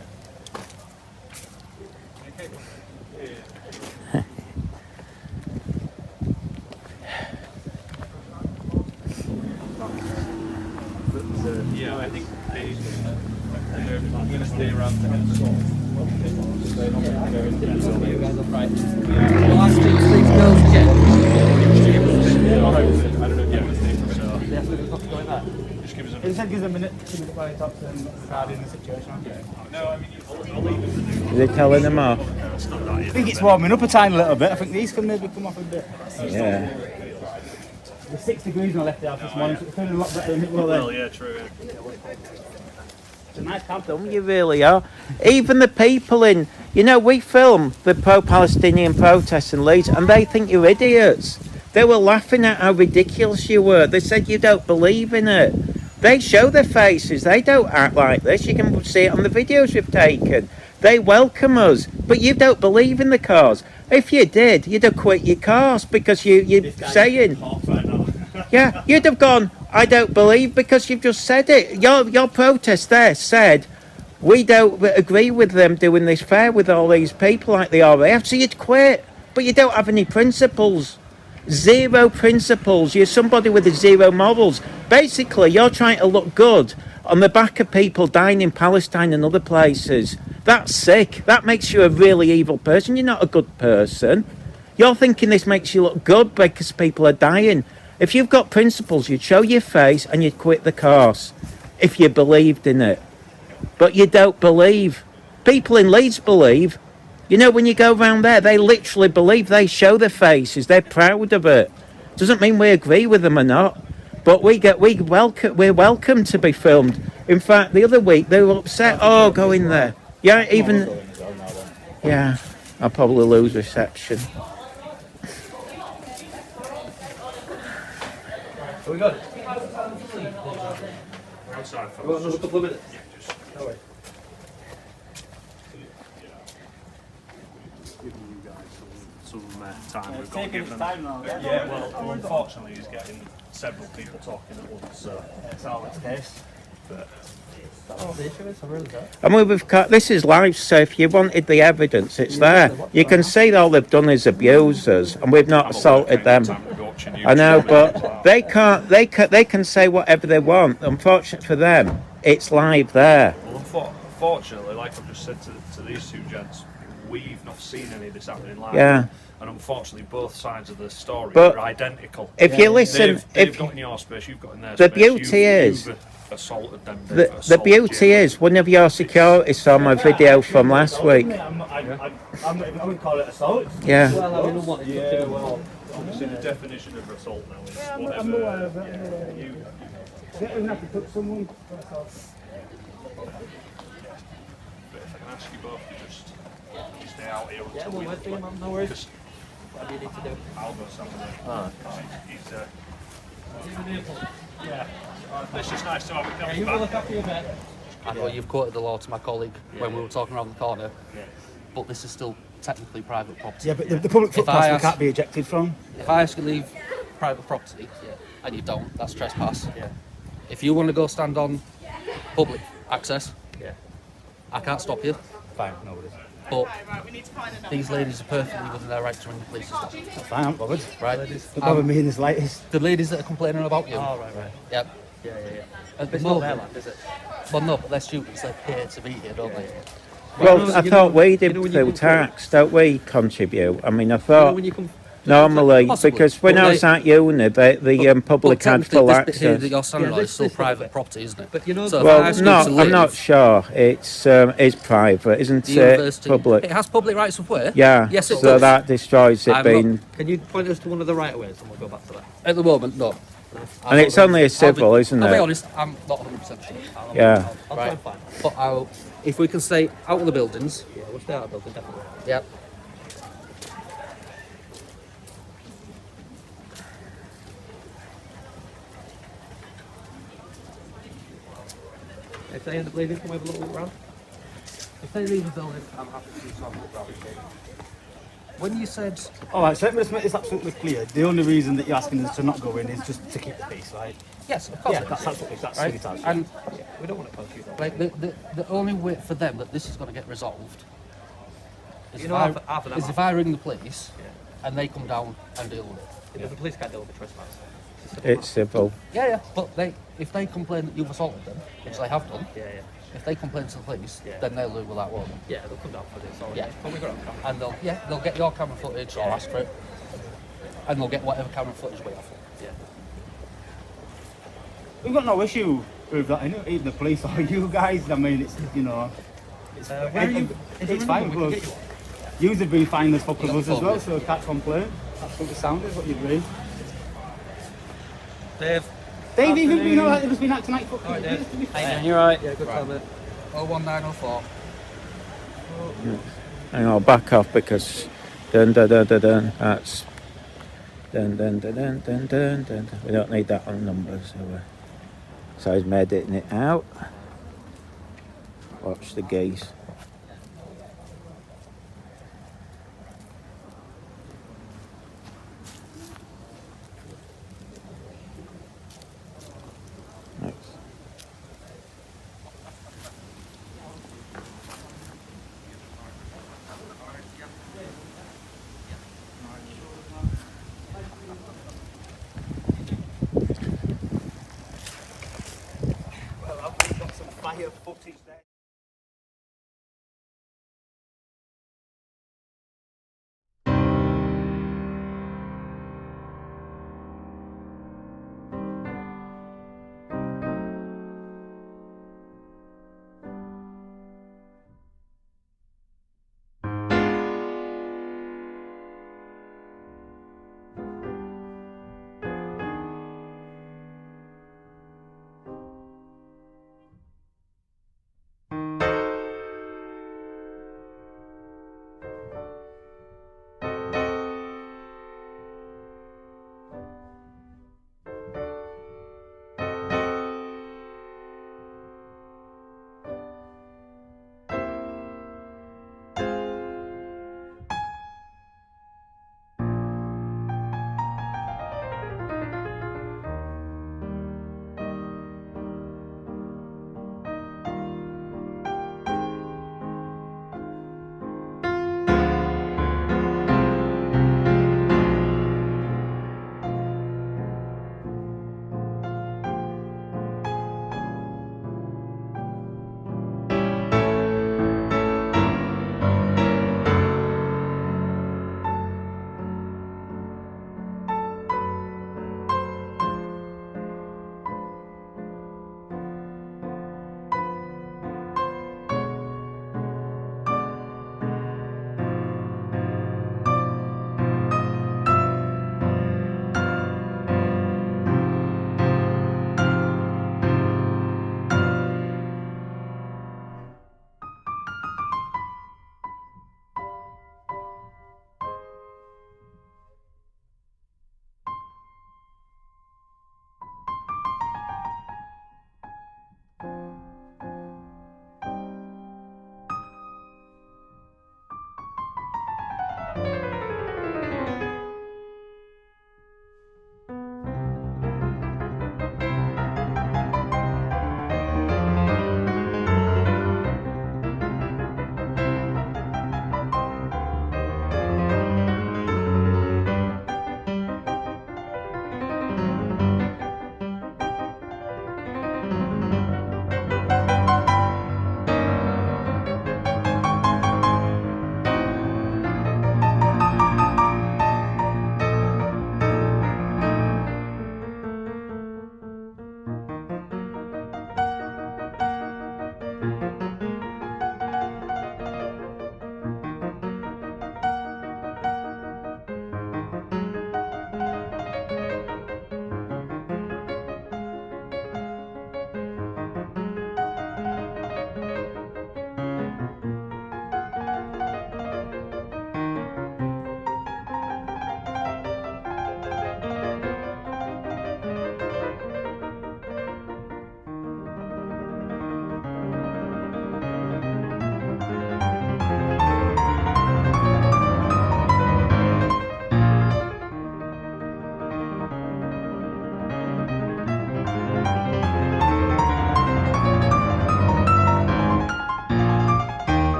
Yeah, I think I'm going to stay around for him. Right. The last two streets girls again. I don't know if you have a thing, so. They have to go in there. Just give us a He said gives a minute to reply talk to him regarding the situation. No, I mean, I'll leave it. Is it telling them off? I think it's warming up a tiny little bit. I think these can maybe come off a bit. Yeah. There's 6 degrees when I left the house this morning, so it's feeling a lot better than it was then. Well, yeah, true. It's a nice camp. You really are. Even the people in, you know, we film the pro-Palestinian protests in Leeds and they think you're idiots. They were laughing at how ridiculous you were. They said you don't believe in it. They show their faces. They don't act like this. You can see it on the videos we've taken. They welcome us, but you don't believe in the cause. If you did, you'd have quit your cause because you're saying... Yeah, you'd have gone, I don't believe, because you've just said it. Your protest there said, we don't agree with them doing this fair with all these people like the RAF, so you'd quit. But you don't have any principles. Zero principles. You're somebody with zero morals. Basically, you're trying to look good on the back of people dying in Palestine and other places. That's sick. That makes you a really evil person. You're not a good person. You're thinking this makes you look good because people are dying. If you've got principles, you'd show your face and you'd quit the course. if you believed in it. But you don't believe. People in Leeds believe. You know, when you go round there, they literally believe. They show their faces. They're proud of it. Doesn't mean we agree with them or not. But we're welcome to be filmed. In fact, the other week they were upset. Oh, go in there. Yeah, even. Yeah, I'll probably lose reception. We got it. Outside for We've got another couple of minutes. No way. Giving you guys some time. We've got to give them. Yeah, well, unfortunately, he's getting several people talking at once, so it's all its case. But I mean, we've got this is live, so if you wanted the evidence, it's there. You can see that all they've done is abuse us, and we've not assaulted them. I know, but they can't. They can say whatever they want. Unfortunately for them, it's live there. Well, unfortunately, like I've just said to these two gents, we've not seen any of this happening live. Yeah. And unfortunately, both sides of the story But are identical. if you listen, they've got in your space, you've got in their the space. beauty is. You've assaulted them. The beauty is, one of your security saw my video from last week. I wouldn't call it assault. Yeah. Well, I mean, unwanted Yeah, well, obviously the definition of assault now is whatever. I'm aware of it. You don't have to put someone. But if I can ask you both to just stay out here until we wait for you, man, no worries. Just What do you need to do? I'll go somewhere. He's Yeah. it's just nice to have a Yeah, you will look after your bed. I know you've quoted the law to my colleague when we were talking around the corner, but this is still technically private property. Yeah, but the public footpath can't be ejected from. If I ask you to leave private property and you don't, that's trespass. Yeah. If you want to go stand on public access, I can't stop you. Fine, no worries. But these ladies are perfectly within their right to ring the police and stuff. That's fine, I'm not bothered. Right? Don't bother me in the slightest. The ladies that are complaining about you. Oh, right. Yep. Yeah. At the It's not their moment, land, is it? well, no, but they're students. They're here to be here, don't they? Well, I thought we did through tax, don't we contribute? I mean, I thought when you come normally, Possibly. because when But I was at uni, the public had full this bit here access. that you're standing on is still private property, isn't it? But you know, so Well, no, I'm not sure. It's private, isn't the it? university, Public. it has public rights of way. Yeah. Yes, it so does. that destroys it I'm being. not- Can you point us to one of the right of ways, and we'll go back to that? At the moment, no. And it's only a civil, isn't I'll be it? honest, I'm not 100% sure. Yeah. I'll try and find. But if we can stay out of the buildings. Yeah, we'll stay out of the building, definitely. Yep. If they end up leaving, can we have a little look around? If they leave the building, I'm happy to have a look around. When you said... All right, so let me just make this absolutely clear. The only reason that you're asking us to not go in is just to keep the peace, right? Yes, of course. Yeah, that's absolutely, that's right? sweet as. And we don't want to confuse them. like the only way for them that this is going to get resolved is, You if, know, I, half of them is are. if I ring the police and they come down and deal with it. Yeah. The police can't deal with the trespass. It's civil. Yeah, but if they complain that you've assaulted them, which they have done, if they complain to the police, then they'll deal with that, won't they? Yeah, they'll come down for this. Yeah. But we got it on camera. And they'll get your camera footage or ask for it, and they'll get whatever camera footage we offer. Yeah. We've got no issue with that, even the police or you guys. I mean, it's, you know, it's, it's fine with us. Yous have been fine as fuck with us as well, so can't complain. Absolutely sound is what you're doing. Dave even been alright, it's been out tonight for You're right. Yeah, good time, mate. 01904. Hang on, back off because dun dun dun dun dun. That's dun dun dun dun dun dun dun. We don't need that on numbers, so so he's editing it out. Watch the geese. Well, I've got some fire footage there.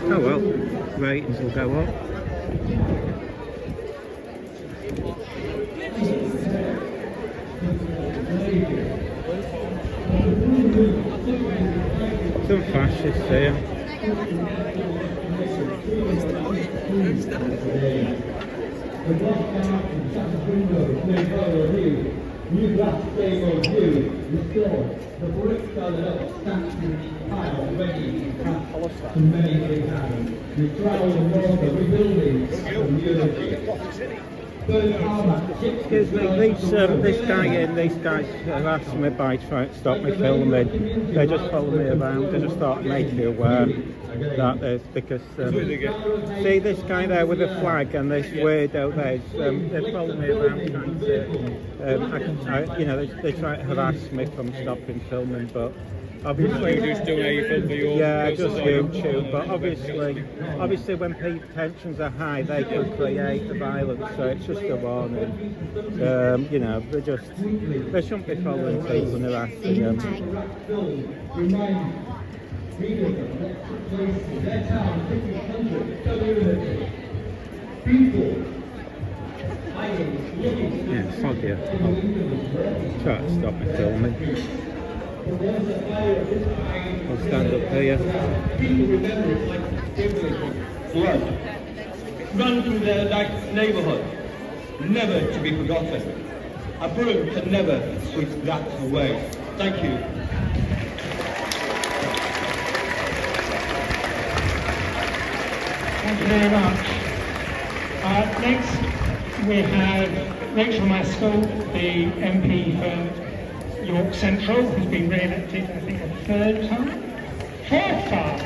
Oh well, ratings will go up. Some fascists here. New glass frame of view restored. The brick coloured up statue pile ready to many big hands. We travel the water, rebuilding community. Excuse me, this guy and these guys harassed me by trying to stop me filming. They just followed me around. They just thought I'd make you aware that there's, because see this guy there with the flag and this weirdo there, they followed me around trying to, you know, they try to harass me from stopping filming, but obviously, just doing how you feel for your just YouTube. But obviously, when tensions are high, they can create the violence. So it's just a warning. You know, they shouldn't be following people and harassing them. Yeah, sod you. Try to stop me filming. I'll stand up here. Run through their neighbourhood, never to be forgotten. A broom can never sweep that away. Thank you. Thank you very much. Next, we have Rachel Maskell, the MP for York Central, who's been re-elected, I think, a fourth time.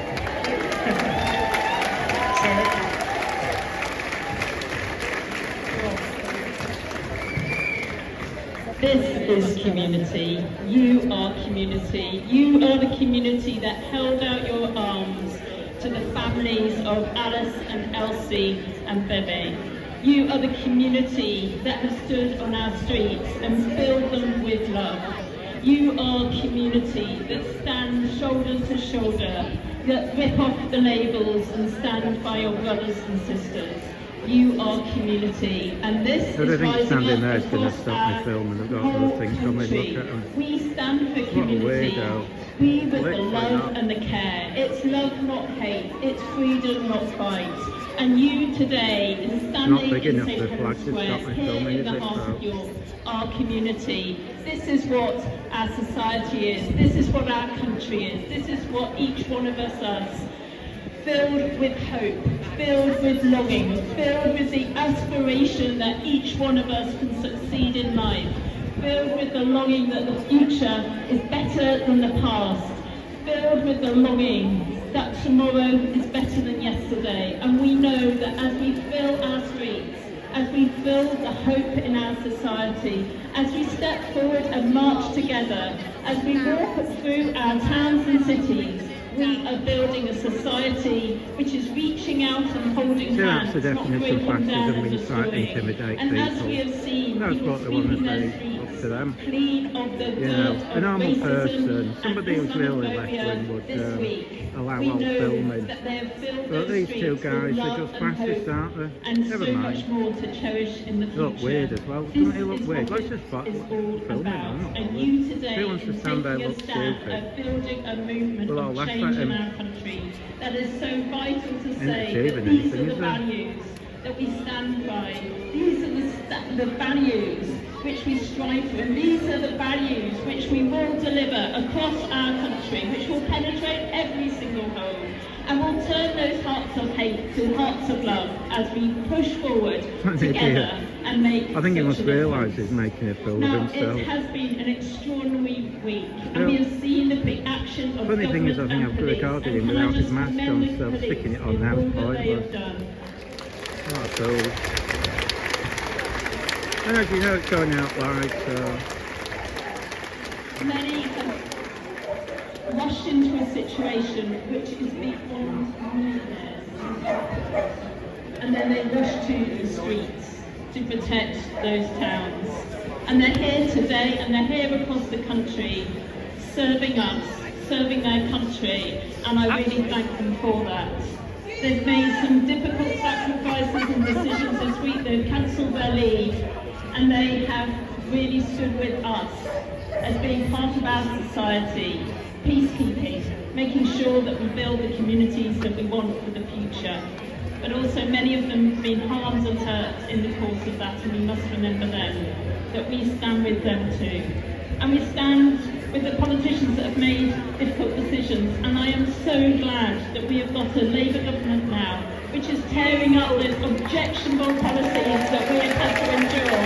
This is community. You are community. You are the community that held out your arms to the families of Alice and Elsie and Bebe. You are the community that has stood on our streets and filled them with love. You are community that stands shoulder to shoulder, that rip off the labels and stand by your brothers and sisters. You are community, and this is rising up there is going to across stop me filming. I've got our another thing coming. Look country. at them. We stand for What a community. weirdo. We with the Literally love not. and the care. It's love, not hate. It's freedom, not fight. And you today is Not standing big in enough St the Helen's flag to Square, stop me here filming, in is the it, heart though? of York, our community. This is what our society is. This is what our country is. This is what each one of us is. Filled with hope, filled with longing, filled with the aspiration that each one of us can succeed in life, filled with the longing that the future is better than the past, filled with the longing that tomorrow is better than yesterday. And we know that as we fill our streets, as we fill the hope in our society, as we step forward and march together, as we walk through our towns and cities, we are building a society which is reaching out and holding hands, that's the not definition of breaking down fascism, and when you try to destroying. intimidate And as people. we have seen, That's people what they want to speaking their do, streets, up to them. clean of the You know, dirt a of normal racism person, somebody and who's really Islamophobia left-wing would this week. allow We all know filming. that they have filled But those these two streets guys, with they're love just and fascists, hope, aren't they? and Never so mind. much more to cherish in the They future. look weird as well. This Don't they look is weird? what Let's just it film is it. all I'm about. not And weird. you today Who wants to in stand there taking a look stand stupid? of building a movement Well, I'll of laugh at change in him. our country that is so vital to Ain't say that achieving these anything, are the is there? values that we stand by. These are the values which we strive for, and these are the values which we will deliver across our country, which will penetrate every single home, and will turn those hearts of hate to hearts of love as we push forward What an together idiot. and make I think he such must a difference. realise he's making a fool Now, of himself. it has been an extraordinary week, and Yeah. we have seen the big action of Funny thing is, I government think and I've police, recorded and him can I without his just mask commend on, the so police sticking it for on now all is that they have pointless. done. What a fool. And as you know, it's going out live, so... Many have rushed into a situation which is beyond nightmares. And then they rush to the streets to protect those towns. And they're here today, and they're here across the country, serving us, serving their country, and I really thank them for that. They've made some difficult sacrifices and decisions this week. They've cancelled their leave, and they have really stood with us as being part of our society, peacekeeping, making sure that we build the communities that we want for the future. But also many of them have been harmed and hurt in the course of that, and we must remember them, that we stand with them too. And we stand with the politicians that have made difficult decisions, and I am so glad that we have got a Labour government now, which is tearing up those objectionable policies that we have had to endure.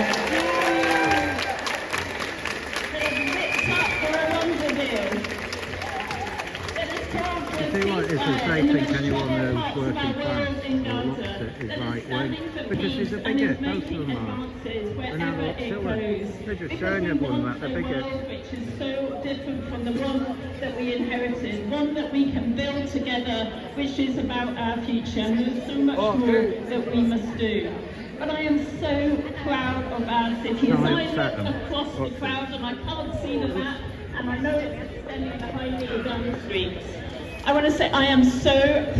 That have ripped up the Rwanda deal. That has told I feel like this is they think anyone who's working class or looks at is right wing, because there's a bigot, both of them are. And now they're just showing everyone that they're bigots. Which is so different from the one that we inherited, one that we can build together, which is about our future, and there's so much more that we must do. But I am so proud of our city. As I look across the crowd, and I can't see the map, and I know it's extending behind me down the streets, I want to say I am so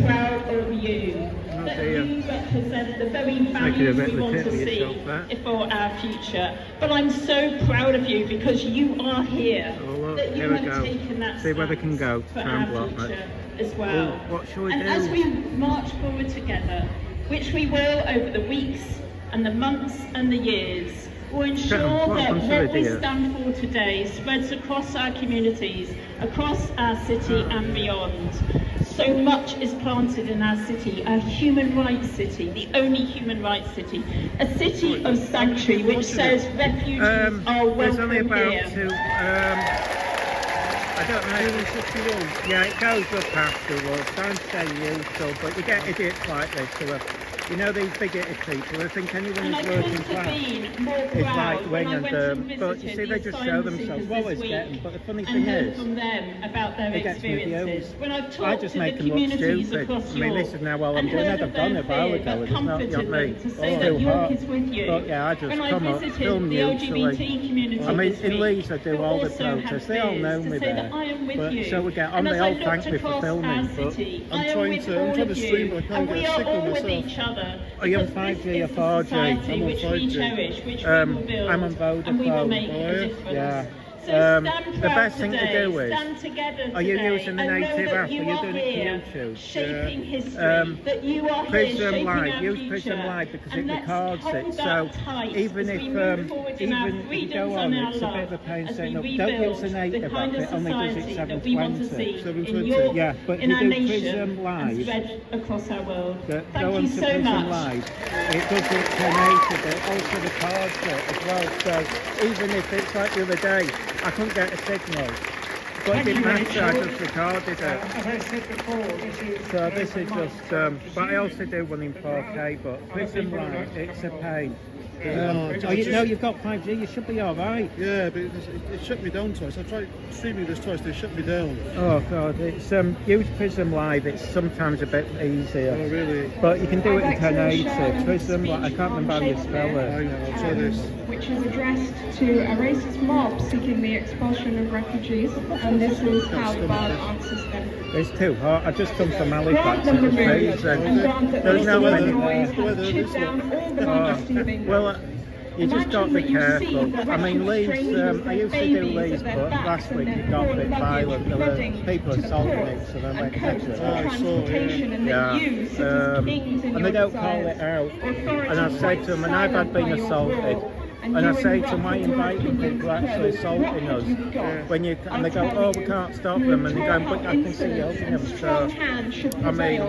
proud of you, that you represent the very values we want to see for our future. But I'm so proud of you because you are here, that you have taken that see where they can go. for our future as well. What shall we and do? as we march forward together, which we will over the weeks and the months and the years, will ensure that what we stand for today spreads across our communities, across our city and beyond. So much is planted in our city, our human rights city, the only human rights city, a city of sanctuary which says refugees are welcome here. I don't know. Yeah, it goes up afterwards. Don't say useful, but you get idiots like this who are, you know, these bigoted people who think anyone who's working class is right wing, but you see, they just show themselves. Well, it's getting, but the funny thing is, from them about their experiences. When I've I talked just to make the them look communities stupid. across I mean, this is now well I'm doing it. I've done it a while ago. It's not me. To say that York is with you. But yeah, I just when come I up, visited film the LGBT community I mean, this in week, Leeds I do all the protests. They all know me there. But so we get on. They all thank me for filming. But I'm trying to stream, but I can't get a signal myself. Each other. Are you on 5G or 4G? I'm on 5G. I'm on Vodafone. Yeah. So the best thing to do is, are you using the native app? Are you doing it to YouTube? Shaping history, that you are Prism here Live, our use future. Prism Live because And it records it. So even if you go on, it's a bit of a pain saying, no, don't use the native app, it only does it 720. Yeah, but if you do Prism Live, across our world. Go on to Prism Live, it does it 1080, but it also records it as well. So even if it's like the other day, I couldn't get a signal, but it didn't matter, I just recorded it. As I said before, This is just, but I also do one in 4K, but Prism Live, it's a pain. You've got 5G, you should be alright. Yeah, but it shut me down twice. I tried streaming this twice, they shut me down. Oh god, it's use Prism Live, it's sometimes a bit easier. Oh really? But you can do it in 1080. Prism, I can't remember how you spell it. I'll try this. Which is addressed to a racist mob seeking the expulsion of refugees, and this is how God answers them. It's too hot. I just come from Halifax. Grant them There's no many well, you just got to be careful. I mean, Leeds, I used to do Leeds, but last week it got a bit violent. There were people assaulting it, so they went extra. And they don't call it out. And I say to them, and I've had been assaulted. And I say to them, why are you inviting people actually assaulting us? When you, and they go, oh, we can't stop them. And they go, but I can see you helping them. So, I mean,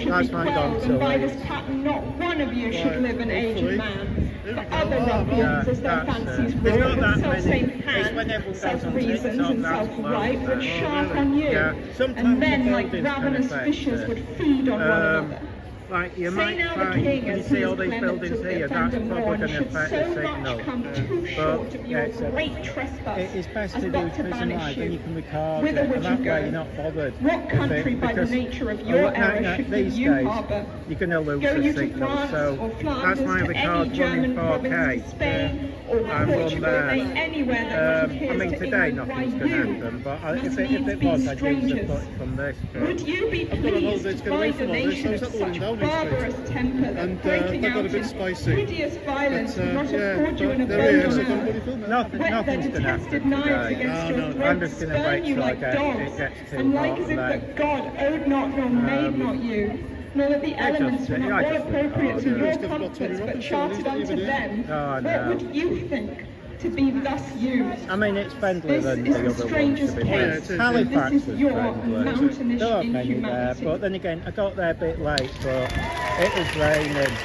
that's my gone by this pattern, not one of you should live an aged man. For other ruffians, as their fancies grow, with self-same hand, self-reason and self-right would sharp on you. And men like ravenous fishes would feed on one another. like you Say might now the find, king when you as see all his these clemency buildings of the here, that's offender probably warned going to should affect so the much signal. come too short of your great trespass it's best as to not do to prison banish live, then you you. can record Whither it, would and you that way go? you're not bothered. What country, by the because nature of your error, should these you days, harbour? you're going to lose Go the you to signal, France so or that's Flanders why I to record any German province 4K. to Spain or I'm Portugal, on nay, anywhere that not I adheres mean, to today England, why nothing's going to you happen, but must if needs it be was, I'd use the strangers. footage from this. Would you be I've got a pleased holiday to to get away find a from all this, nation of so such it's Downing Street. barbarous temper that And breaking that got out a bit in spicy. hideous violence But, would not yeah, afford you an but there he is, abode so on don't earth? film it. Nothing's Whet their going to detested happen knives today. against your No, no. throat, I'm just going to spurn wait you till like it dogs, gets too and like hot as if and that then... God owed not nor made not you, nor that the elements were not all appropriate to your comforts, but charted unto them. Oh, What would you think to be thus used? I mean, it's friendlier This than is the the other ones, strangest to be fair. case. Halifax This is was your friendly. mountainish There weren't many there, inhumanity. but then again, I got there a bit late, but it was raining.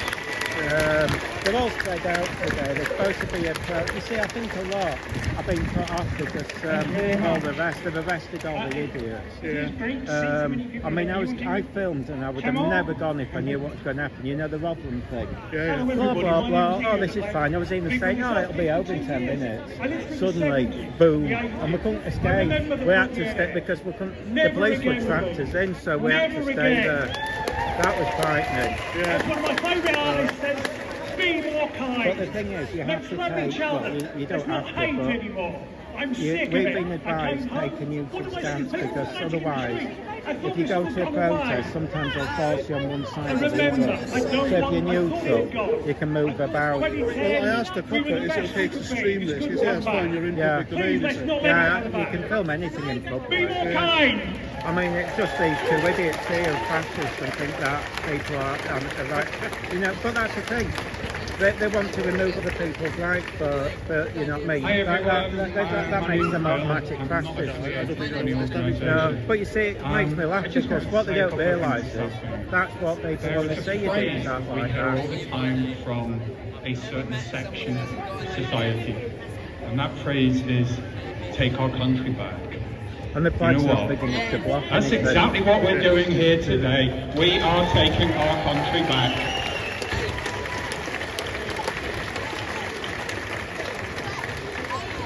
They're all spread out today. There's supposed to be a you see, I think a lot have been cut off because all the rest have arrested all the idiots. I mean, I filmed and I would have never gone if I knew what was going to happen. You know the Robin thing. Blah blah blah. Oh, this is fine. I was even saying, oh, it'll be over in 10 minutes. Suddenly, boom, and we couldn't escape. We had to stay because we couldn't. The police would trapped us in, so we had to stay there. That was frightening. That's one of my favourite artists says, be more kind. But the thing is, you have to take, well, you don't have to, anymore. I'm sick of we've it. been advised to take a neutral stance because otherwise, if you go to a protest, sometimes they'll force you on one side or the other. So if you're neutral, you can move about. Well, I asked the copper, is it okay to stream this? He said, yeah, it's fine, you're in public domain. Yeah, you can film anything in public. Be more kind. I mean, it's just these two idiots here, fascists, and think that people are right. You know, but that's the thing. They want to remove other people's rights, but you know what I mean? That makes them automatic fascists. But you see, it makes me laugh because what they don't realise is that's what people want to see you doing stuff like that. All the time from a certain section of society, and that phrase is "take our country back." And the flag's not big enough to block That's anything. exactly what we're doing here today. We are taking our country back.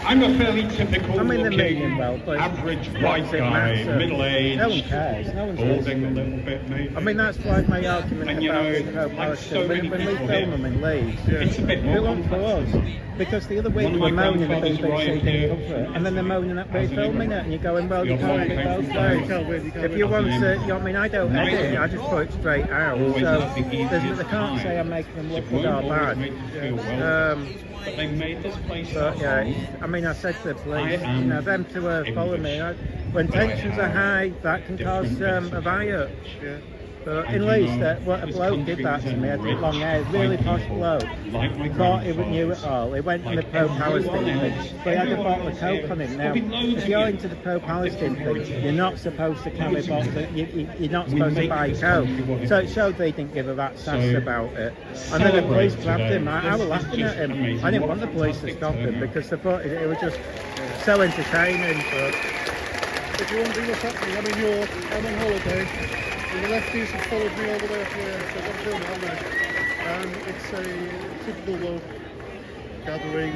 I'm a fairly typical looking, average white guy, middle-aged, no one cares. No one's balding a little bit maybe. I mean, that's like my argument And, you about know, the Pro-Palestine. like so When we many film them in Leeds, it's a bit they want for us. Because the other week One we're of my moaning that grandfathers BBC right didn't here. cover it, and then they're moaning that we're filming it, and you're going, well, you Your can't mum be came both from ways. Wales. If you want to, you know what I mean, I don't edit it, I just put it straight out, Always so had the easiest they can't say I'm making them look good or Always bad. made us feel welcome. But they made this place But yeah, I mean, I said to the police, you know, them to follow me. When tensions are high, that can cause a riot. But in Leeds, what a bloke did that to me, had long hair, really posh bloke. Thought he knew it all. He went on the Pro-Palestine thing, but he had a bottle of Coke on him. Now, if you're into the Pro-Palestine thing, you're not supposed to carry bottles, you're not supposed to buy Coke. So it showed they didn't give a rat's ass about it. And then the police grabbed him. I was laughing at him. I didn't want the police to stop him because they thought it was just so entertaining. But if you wonder what's happening, I'm on holiday. And the lefties have followed me all the way up here, so I've got to film it, haven't I? And it's a typical woke gathering.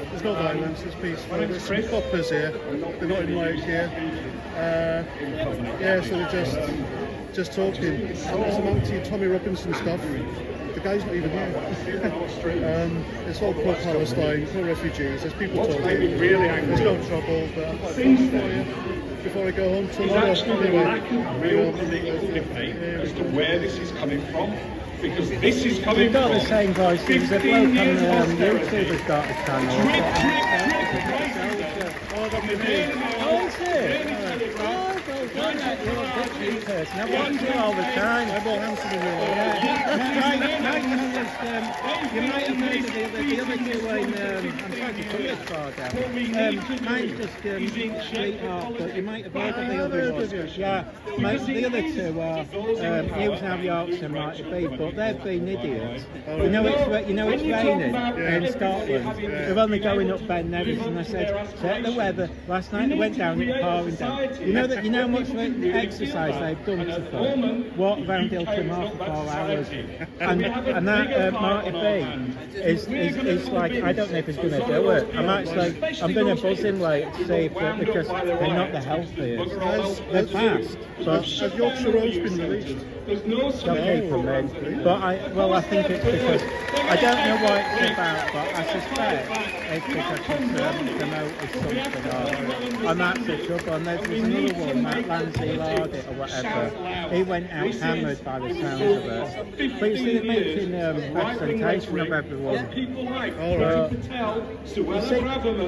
There's no violence, it's peaceful. There's some coppers here, they're not in riot gear. Yeah, so they're just talking. And there's some anti-Tommy Robinson stuff. The guy's not even here. It's all pro-Palestine, pro-refugees. There's people talking. There's no trouble, but I've got a for you before I go home tomorrow. There's actually a lack of real political debate as to where this is coming from, because this is coming We've got from the same voices. The 15 bloke on years of YouTube austerity. has got a channel. Oh, is it? Oh, well done, mate. You're a big person. I watch you all the time. I won't answer the you might have heard of the other two I'm trying to put this far down. Mine's just sweetheart, but you might have heard of the other ones. Yeah, the other two are News Now Yorkshire and Marti Blagborough, but they've been idiots. You know it's raining in Scotland. They're only going up Ben Nevis, and I said, check the weather. Last night they went down, it was pouring down. You know how much exercise they've done to them. Walked around Hilton Hall for 4 hours. And that Marti B is like, I don't know if he's going to do it. I'm going to buzz him like to see if because they're not the healthiest. They're fast. But has Yorkshire Road's been released? Don't keep them in. But I think it's because I don't know what it's about, but I suspect it's because the note is something off. And that's the trouble. And there's another one, that Lansley Lardit or whatever. He went out hammered by the sound of it. But you see, they're making representation of everyone. You see,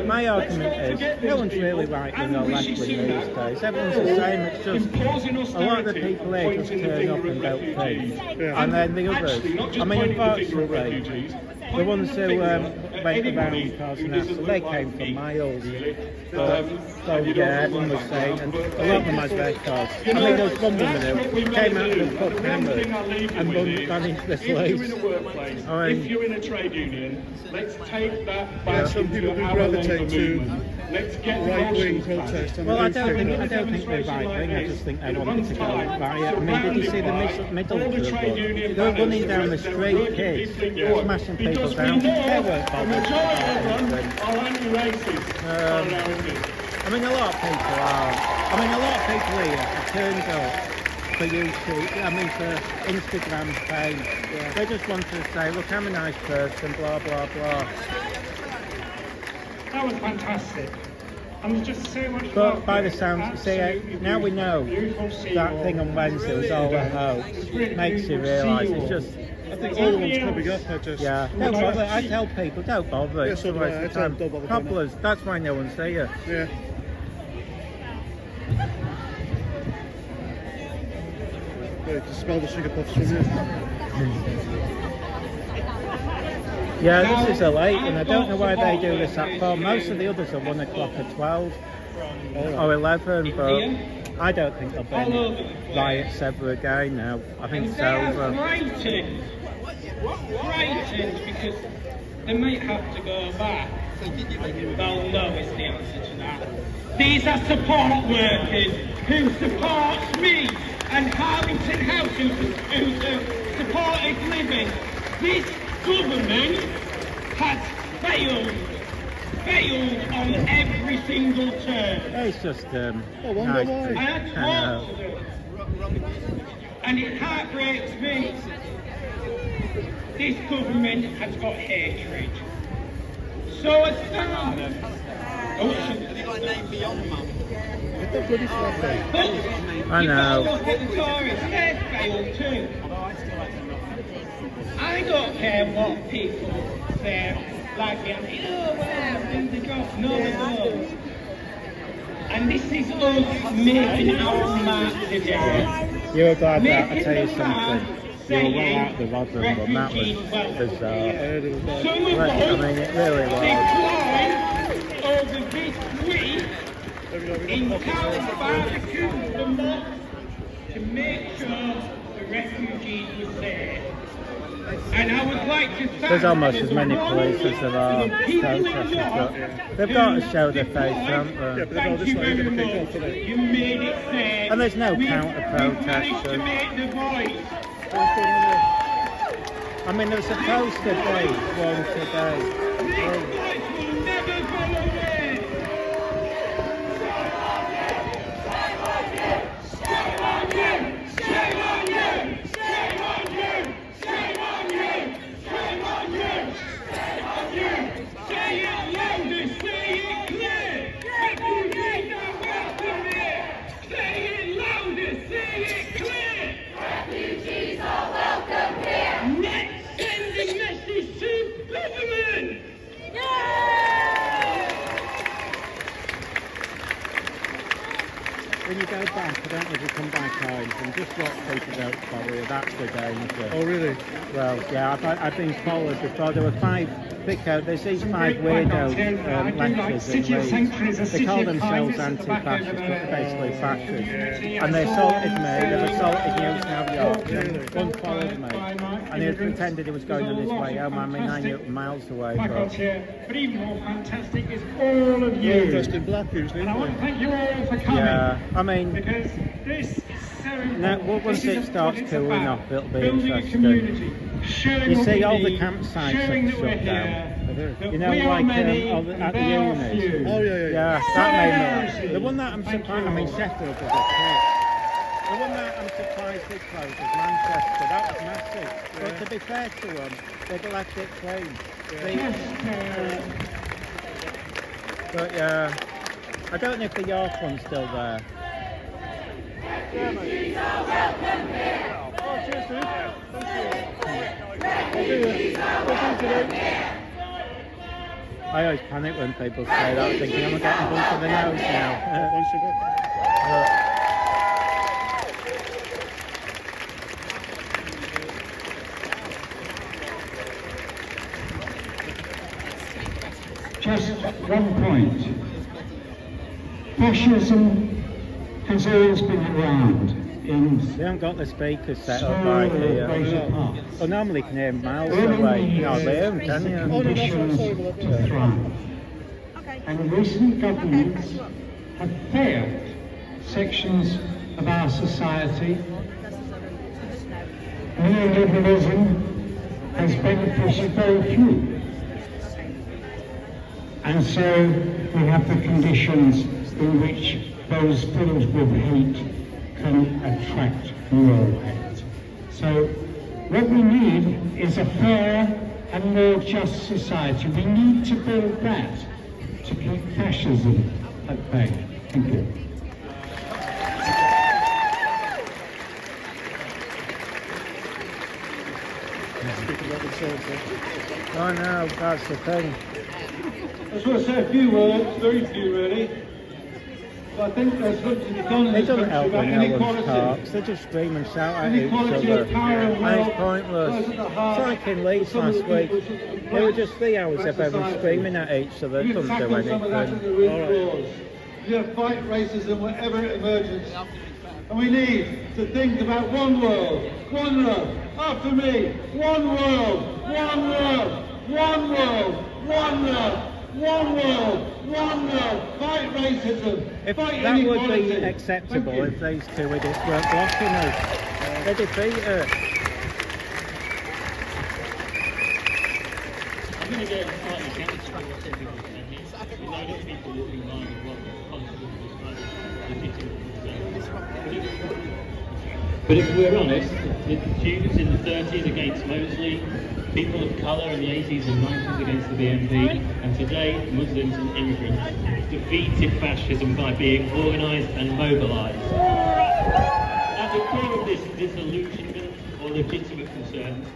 my argument is no one's really right-wing or left-wing these days. Everyone's the same. It's just a lot of the people here just turn up and don't think. And then the others, I mean, unfortunately, the ones who went around causing that, so they came from miles. So yeah, everyone was saying, and a lot of them had their cars. I mean, there was one woman who came out of the pub hammered and ran into the police. I mean, if you're in a trade union, let's take that back. Some people who gravitate to right-wing protests. Well, I don't think they're right-wing. I just think they wanted to go riot. I mean, did you see the middle of the book? They were running down the street, kids, smashing people down. They weren't bothered. I mean, a lot of people are. I mean, a lot of people here have turned up for YouTube, I mean, for Instagram page. They just want to say, look, I'm a nice person, blah, blah, blah. That was fantastic. And there's just so much. But by the sounds, see, now we know that thing on Wednesday was all a hoax. Makes you realise it's just. I think all the ones coming up are just. Yeah, don't bother. I tell people, don't bother. Yes, don't bother. Cobblers, that's why no one see you. Yeah. Yeah, you can smell the sugar puffs from here. Yeah, this is a late one. I don't know why they do this at 4. Most of the others are 1 o'clock or 12 or 11, but I don't think there'll be any riots ever again now. I think it's over. Frightened because they might have to go back. They'll know it's the answer to that. These are support workers who support me and Harlington House who supported living. This government has failed on every single turn. It's just nice. And it heartbreaks me. This government has got hatred. So as have you got a name beyond mum? Get that bloody flag there. I know. Look at the Tories, they've failed too. I don't care what people say, like, oh, well, do the job. No, they don't. And this is us making our mark today. You were glad that, I tell you something. You were well out the Rotherham, but that was bizarre. I mean, it really was. Over this week, in town barbecue the mosque to make sure the refugees were safe. And I would like to thank there's almost as many police as there are protesters, but they've got to show their face, haven't they? Yeah, but they're all just like going to kick off, isn't it? You made it safe. And there's no counter-protesters. I mean, there's supposed to be one today. When you go back, I don't know if you come back home, and just watch people don't follow you, that's the danger. Oh really? Well, yeah, I've been followed before. There were 5, there's these 5 weirdo lecturers in Leeds. They call themselves anti-fascists, but they're basically fascists. And they assaulted me, they've assaulted you now, York. One followed me, and he pretended he was going on his way home. I mean, I knew it miles away. But even more fantastic is all of you. Dressed in black usually. And I want to thank you all for coming. Yeah, I mean, because this Now, once it starts cooling off, it'll be interesting. You see, all the campsites have shut down. You know, like at the unis. Oh, Yeah, that made me laugh. The one that I'm surprised, I mean, Sheffield was a hit. The one that I'm surprised it closed was Manchester. That was massive. But to be fair to them, they'd left it clean. But yeah, I don't know if the York one's still there. I always panic when people say that, thinking I'm getting bumped in the nose now. Just one point. Fascism has always been around. They haven't got the speakers set up right here. Well, normally you can hear miles away. No, they haven't, can you? To thrive. And recent governments have failed sections of our society. Neoliberalism has benefited very few. And so we have the conditions in which those filled with hate can attract more hate. So what we need is a fair and more just society. We need to build that to keep fascism at bay. Thank you. Oh no, that's the thing. I just want to say a few words, very few really. But I think there's going to be done in They this don't country help about when no one inequality. talks. They just scream and shout at each Inequality other. of power and And wealth it's pointless. lies at the It's heart like in Leeds last week. There were just 3 hours of everyone screaming at each other. It You doesn't do tackle some of that in the root anything. cause. You fight racism wherever it emerges. And we need to think about one world, one love. After me, one world, one love, one world, one love. One world, one love, fight racism, fight That would inequality. be acceptable if these two idiots weren't blocking us. They defeat it. I'm going to go slightly counter to what everyone said here. A load of people looking like what constable was But if we're honest, the Jews in the 30s against Mosley, people of colour in the 80s and 90s against the BNP, and today Muslims and immigrants defeated fascism by being organised and mobilised. At the core of this disillusionment or legitimate concerns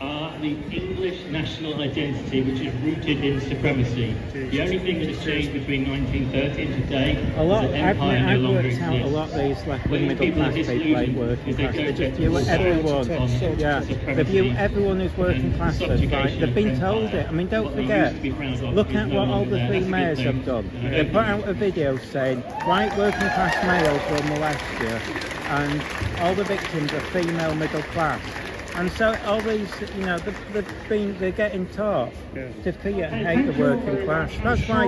are the English national identity, which is rooted in supremacy. The only thing that has changed between 1930 and today is that empire no I've longer worked out a exists. lot of these left-wing When middle people are class people ain't disillusioned, working is they class. They don't just get view to everyone. on Yeah, they view everyone who's working class as right. They've been told it. I mean, don't forget. Look at what all the 3 mayors have done. They put out a video saying, right, working class males will molest you, and all the victims are female middle class. And so all these, you know, they're getting taught to fear and hate the working class. That's why.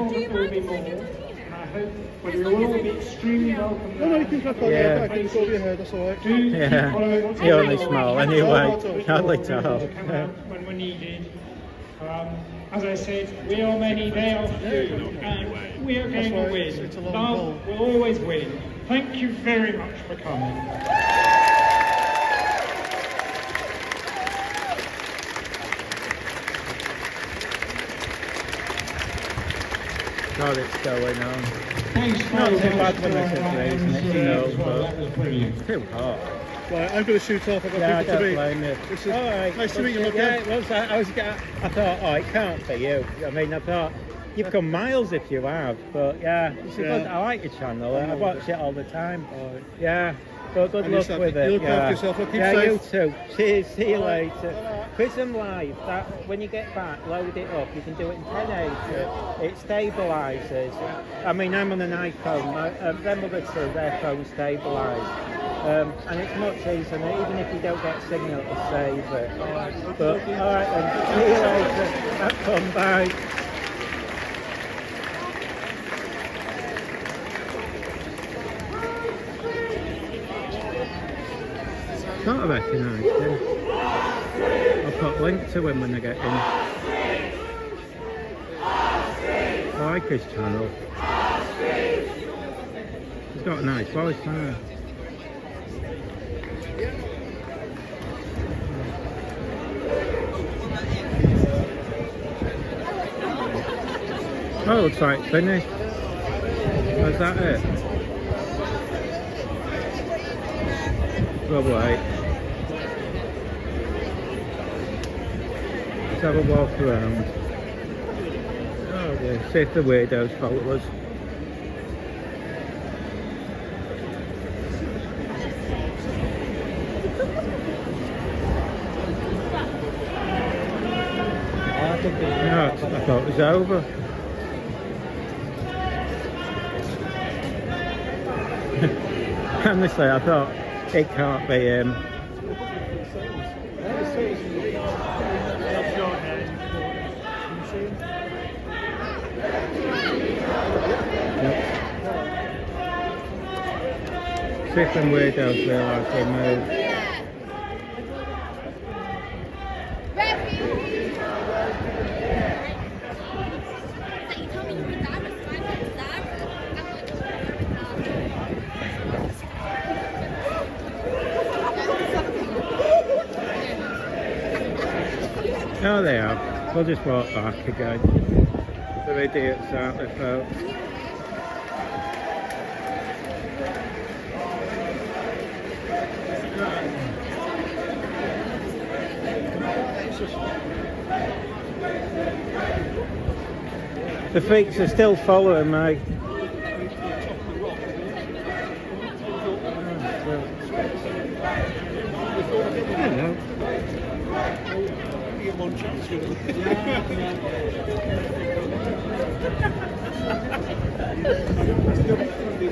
But you'll all be extremely welcome. No, you can crack on. Yeah. I can go over your head, that's alright. Yeah, you're only small anyway. Hardly tall. When we're needed. As I said, we are many, they are few, and we are going to win. Love will always win. Thank you very much for coming. God, it's going on. Thanks, Not too folks. bad when this is raising it, you know, but it's too hot. Right, I'm going to shoot off. I've got Yeah, I people to don't meet. blame you. This is Alright, nice to meet you, yeah, okay? it was, I thought, oh, it can't be you. I mean, I thought, you've come miles if you have, but yeah, it's good. I like your channel. I watch it all the time. Yeah, but good luck with it. You look after yourself. Keep yeah, safe. you too. Cheers. See you later. Prism Live. That when you get back, load it up. You can do it in 1080. It stabilises. I mean, I'm on an iPhone. Them other two, their phone stabilised. And it's much easier, and even if you don't get signal, it'll save it. But alright then, see you later. Have fun, bye. Thought I recognised him. I'll put a link to him when I get in. I like his channel. He's got a nice voice, hasn't he? Oh, looks like it's finished. Was that it? Probably. Let's have a walk around. Oh dear, see if the weirdos follow us. No, I thought it was over. Honestly, I thought it can't be him. See if them weirdos realise they move. Oh, they have. We'll just walk back again. They're idiots, aren't they, folks? The freaks are still following me. Hello.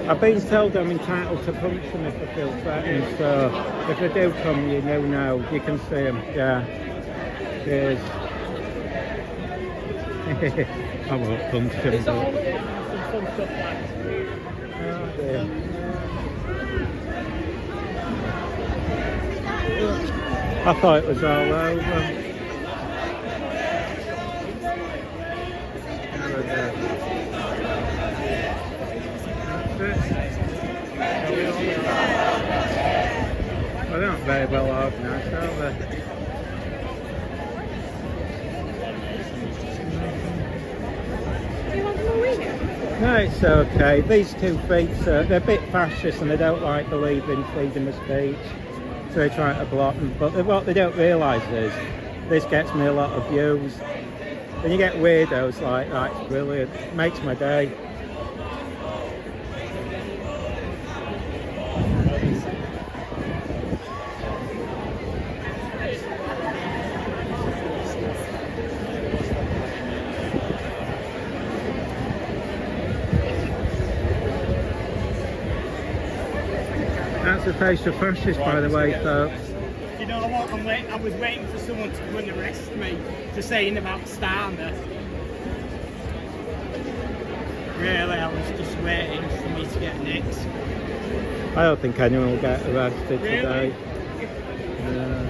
I've been told I'm entitled to punch them if I feel threatened, so if they do come, you know now, you can see them, yeah. Cheers. I won't punch them, but... Oh dear. I thought it was all over. Well, they're not very well organised, are they? No, it's okay. These two freaks, they're a bit fascist and they don't like believing freedom of speech. So they try to block them. But what they don't realise is, this gets me a lot of views. When you get weirdos like that, it's brilliant. It makes my day. That's the face of fascists, by the way, folks. You know what? I was waiting for someone to come and arrest me for saying about Starmer. Really, I was just waiting for me to get nicked. I don't think anyone will get arrested today. Yeah.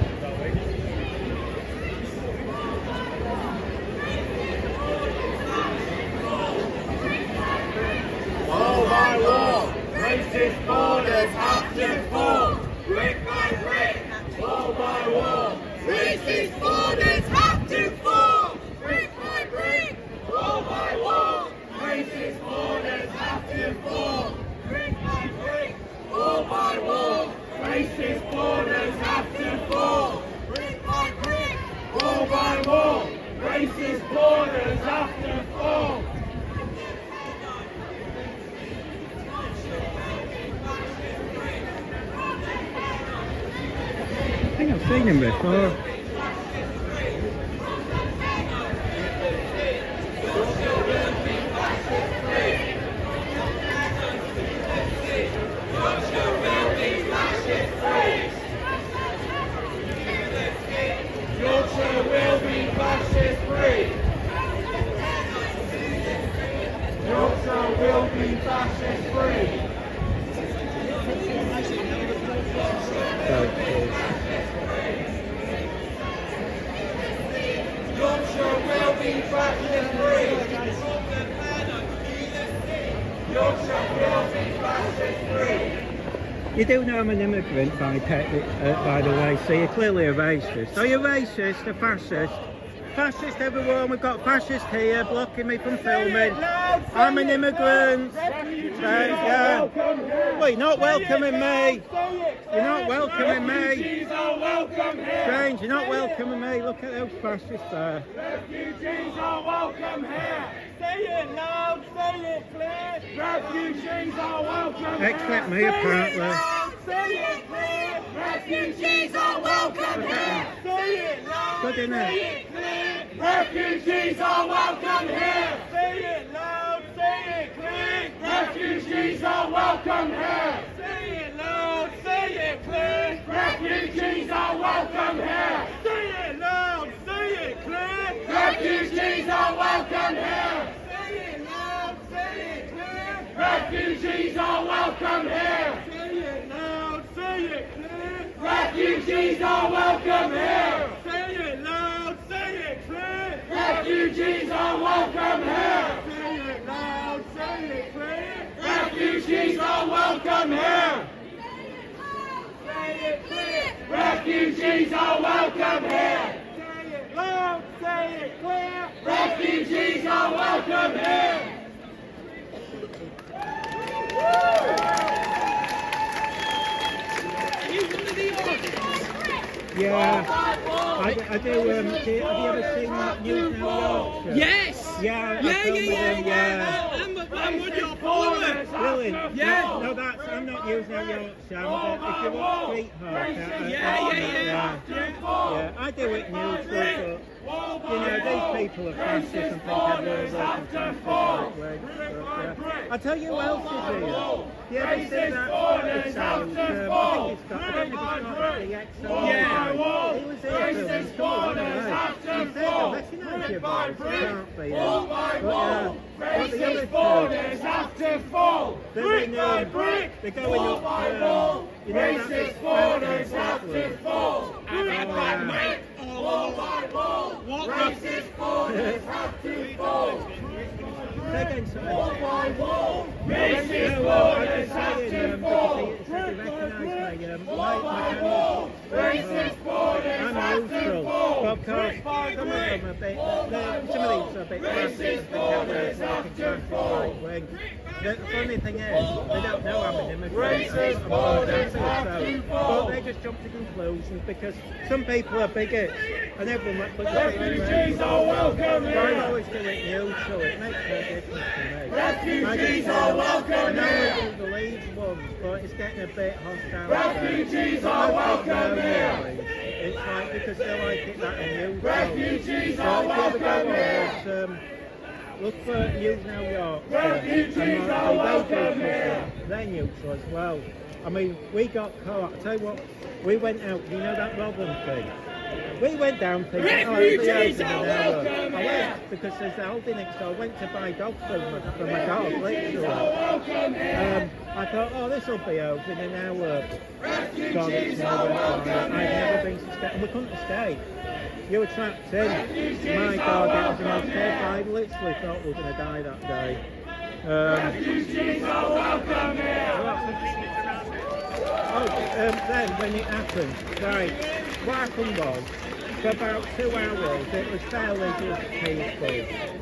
Wall by wall, racist borders have to fall. Brick by brick, wall by wall, racist borders have to fall. Brick by brick, wall by wall, racist borders have to fall. Brick by brick, wall by wall, racist borders have to fall. Brick by brick, wall by wall, racist borders have to fall. I think I've seen him before. Yorkshire will be fascist free. Yorkshire will be fascist free. Yorkshire will be fascist free. Yorkshire will be fascist free. You do know I'm an immigrant by the way, so you're clearly a racist. Are you racist, a fascist? Fascist everyone, we've got fascists here blocking me from filming. I'm an immigrant. Yeah. Well, you're not welcoming me. You're not welcoming me. Strange, you're not welcoming me. Look at those fascists there. Refugees are welcome here. Say it loud, say it clear. Refugees are welcome here. Except me, apparently. Say it clear. Refugees are welcome here. Say it loud. Good, isn't it? Refugees are welcome here. Say it loud, say it clear. Refugees are welcome here. Say it loud, say it clear. Refugees are welcome here. Say it loud, say it clear. Refugees are welcome here. Say it loud, say it clear. Refugees are welcome here. Say it loud, say it clear. Refugees are welcome here. Say it loud, say it clear. Refugees are welcome here. Say it loud, say it clear. Refugees are welcome here. Say it clear. Refugees are welcome here. Say it loud, say it clear. Refugees are welcome here. Yeah, I do. Have you ever seen that News Now Yorkshire? Yes! Yeah, I'm one of your followers! Brilliant. Yeah! No, I'm not News Now Yorkshire. If you watch Sweetheart. Yeah, I do it neutral, but you know, these people are fascists and think everyone's I tell you who else is here. You ever see that Scottish sound? I think it's got, I don't know if it's got the XO. Yeah, he was here filming someone away. He said, I recognise your voice, you can't be there. Racist borders have to fall. Brick by brick, wall by wall. Racist borders have to fall. Brick by brick, wall by wall. Racist borders have to fall. Wall by wall. Racist borders have to fall. Brick by brick, wall by wall. Racist borders have to fall. Of course, some of them are a bit, some of these are a bit racist and right-wing. The funny thing is, they don't know I'm an immigrant, but they just jump to conclusions because some people are bigots and everyone refugees are welcome here. I always do it neutral, it makes no difference to me. Refugees are welcome here. I know we do the Leeds one, but it's getting a bit hostile. Refugees are welcome here. It's like because they like it that in neutral. Refugees are welcome here. Look for News Now York. Refugees are welcome here. They're neutral as well. I mean, we got caught. I tell you what, we went out. You know that Robin thing? We went down thinking, refugees are welcome I here. went because there's the holding next door. I went to buy dog food for my dog, literally. I thought, oh, this will be over in an hour. Refugees are welcome I've never been to stay, and we couldn't escape. You were trapped in. My God, it was the most terrible. I literally thought we were going to die that day. Refugees are welcome here. Then when it happened, right, what happened was, for about 2 hours, it was fairly just peaceful.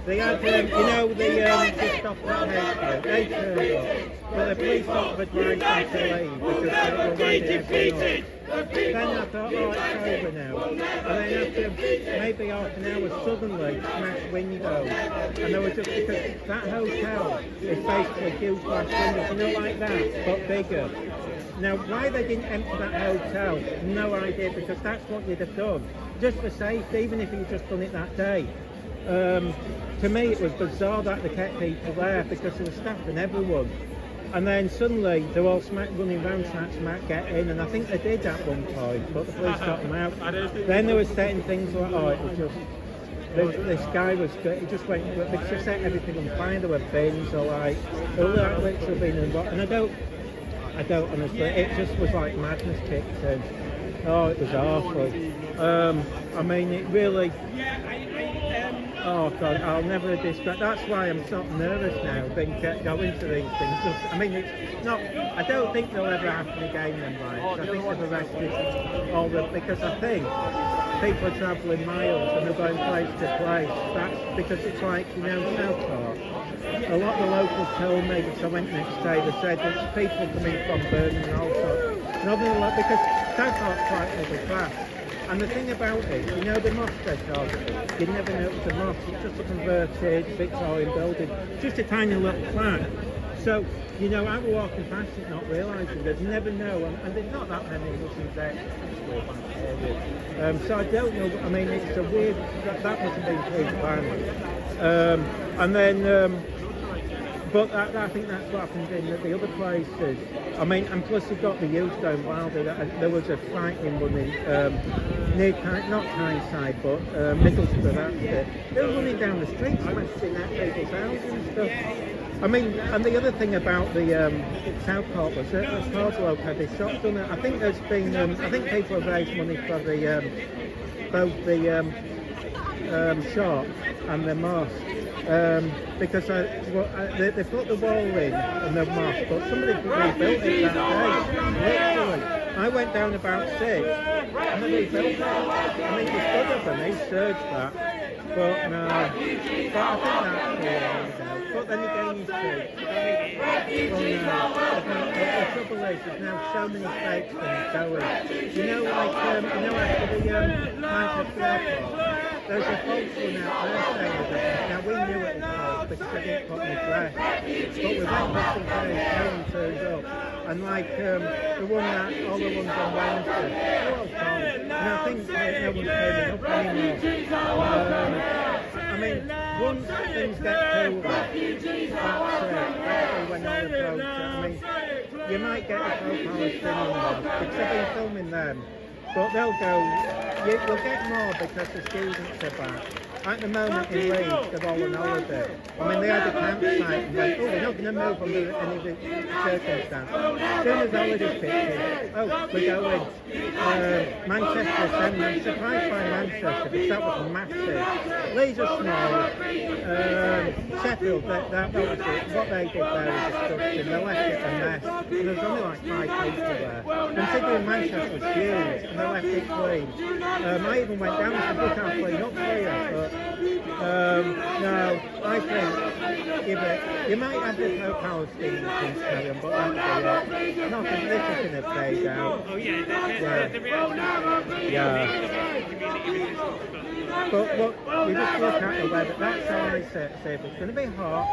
They had, the stop that hate, they turned up, but the police offered right them to leave because they were winding everyone up. Then I thought, oh, it's over now. And then after maybe half an hour, suddenly smashed windows. And they were just, because that hotel is basically huge glass windows, you know, like that, but bigger. Now, why they didn't empty that hotel, no idea, because that's what you'd have done. Just for safety, even if you'd just done it that day. To me, it was bizarre that they kept people there, because there was staff and everyone. And then suddenly, they were all running around, smack, get in, and I think they did at one point, but the police got them out. Then they were saying things like, oh, it was just, this guy was good, he just went, they just set everything on fire, there were bins, or like, literally been involved, and I I don't honestly. It just was like madness kicked in. Oh, it was awful. I mean, it really. Oh God, I'll never describe. That's why I'm sort of nervous now, being kept going to these things. Just, I mean, it's not. I don't think they'll ever happen again in life. I think they've arrested all the because I think people are travelling miles and they're going place to place. That's because it's like Southport. A lot of the locals told me because I went next day. They said it's people coming from Birmingham and all sorts. Because Southport's quite middle class. And the thing about it, the mosque they're targeting, you never know it's a mosque, it's just a converted Victorian building, just a tiny little flat. So, I was walking past it not realising, there's never know, and there's not that many Muslims there, so I don't know, I mean, it's a weird, that must have been pre-planned. And then, but I think that's what happened in the other places. I mean, and plus you've got the youth going wild. There was a frightening one in, near, not Tyneside, but Middlesbrough, that's it. They were running down the streets, smashing at people's houses and stuff. I mean, and the other thing about the Southport was that as far as local had this shotgun. I think there's been, I think people have raised money for the, both the shop and the mosque. Because they put the wall in and the mosque, but somebody rebuilt it that day. Literally, I went down about 6 and they rebuilt it. I mean, it's good of them, they surged that. But no, but I think that's but then again, you see, the trouble is, there's now so many fake things going. After the Manchester Airport, there's a false one out there saying that. Now we knew it was false because I didn't put my dress, but we went just in case no one turned up. And the one that, all the ones on Wednesday, they're all false. And I think no one's turning up anymore. I mean, once things get cooler, that's when all the protests, I mean, you might get a pro-Palestinian one, because I've been filming them, but they'll go, you'll get more because the students are back. At the moment in Leeds, they're all on holiday. I mean, they had a campsite and went, oh, we're not going to move under any circumstance. As soon as holidays kicked in, oh, we're going. Manchester, I'm surprised by Manchester because that was massive. Leeds are small. Sheffield, that was it. What they did there was disgusting. They left it a mess. And there was only like 5 people there. Considering Manchester was huge and they left it clean. I even went down and said, look how clean up here. No, I think you might have the pro-Palestinian things carry on, but that'll be it. Nothing, this is going to fade out. Oh yeah, the real yeah. But look, you just look at the weather, that's how I say if it's going to be hot,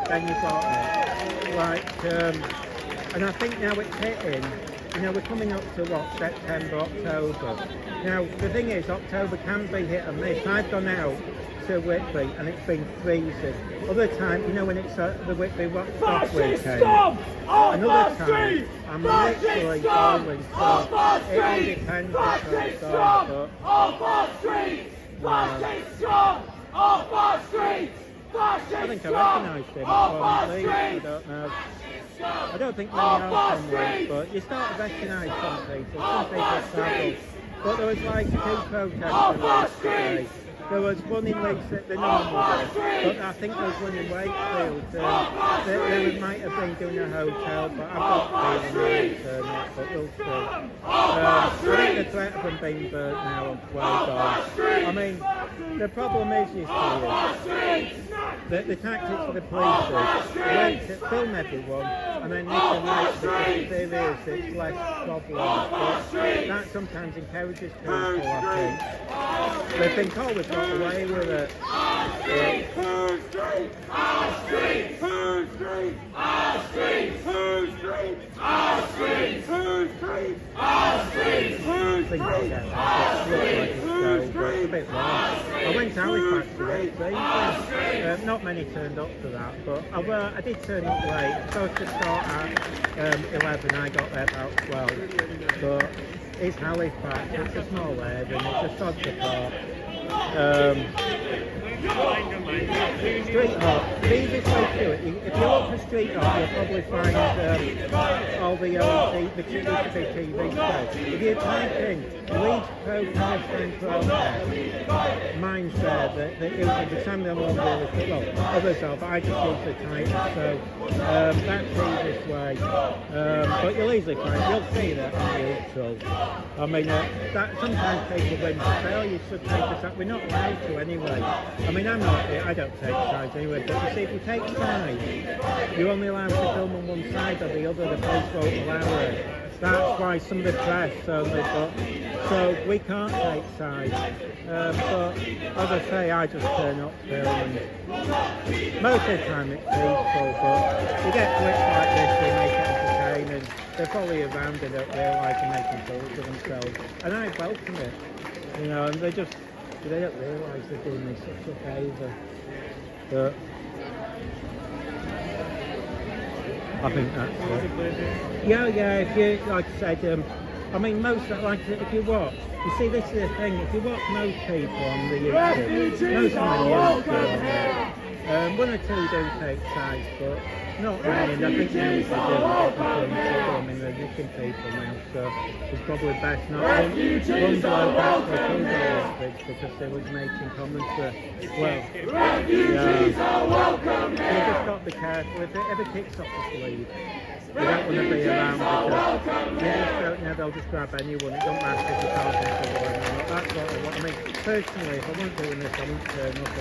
then you've got it. Like, and I think now it's hitting, we're coming up to what, September, October. Now, the thing is, October can be hit and miss. I've gone out to Whitby and it's been freezing. Other time, when it's the Whitby off weekend. Another time, I'm literally going, so it all depends what it's on, but... Off our streets! Fascist strong! Off our streets! I think I recognise him from Leeds, I don't know. I don't think many are from Leeds, but you start to recognise some people travel. But there was like 2 protests today. There was one in Leeds at the normal day, but I think there was one in Wakefield. They might have been doing a hotel, but I've got a feeling they'll turn up, but we'll see. I think the threat of them being burnt now is well gone. I mean, the problem is, you see, that the tactics of the police is film everyone and then nick and make because there is, it's less problems. But that sometimes encourages people, I think. They think, oh, we've got away with it. Who's street? Our street! Who's street? Our street! Who's street? Our street! Who's street? Our street! Who's street? It's a bit wrong. I went to Halifax today, not many turned up for that, but I did turn up late. Supposed to start at 11, I got there about 12. But it's Halifax, it's a small area and it's a sod support. Street art. The easiest way to do it, if you look for street art, you'll probably find all the old TV shows. If you type in Leeds Pro-Palestine protest, mine's there, that it was the time they're all really cool. Well, others are, but I just use the title, so that's the easiest way. But you'll easily find, you'll see that on YouTube. I mean, that sometimes people win to say, oh, you should take this up. We're not allowed to anyway. I mean, I don't take sides anyway, but you see, if you take sides, you're only allowed to film on one side or the other, the police won't allow it. That's why some of the press only, so we can't take sides. But as I say, I just turn up film, and most of the time it's peaceful, but you get clips like this, they make it entertaining. They're probably around and don't realise they're making fools of themselves, and I welcome it, you know, and they don't realise they're doing me such a favour. But I think that's it. Yeah, if you, like I said, I mean, most, like, if you watch, you see, this is the thing, if you watch most people on the YouTube, most of them are YouTube, one or two do take sides, but not many, and I think now we should do it. I mean, they're nicking people now, so it's probably best not one bloke actually killed all this because they was making comments that, well, refugees are welcome here. You just got to be careful. If it ever kicks off the sleeve, you don't want to be around because you just don't know, they'll just grab anyone. It don't matter if you can't control them or not. That's what I mean. Personally, if I wasn't doing this, I wouldn't turn up.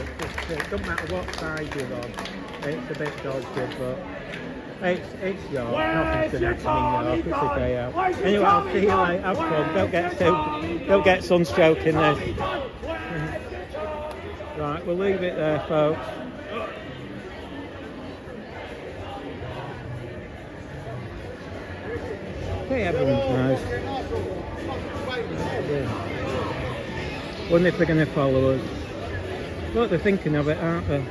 It don't matter what side you're on. It's a bit dodgy, but it's York. Nothing's going to happen in York. It's a day out. Anyway, I'll see you later. Have fun. Don't get sunstroke in this. Right, we'll leave it there, folks. Okay, everyone's nice. Yeah. Wonder if they're going to follow us. Look, they're thinking of it, aren't they?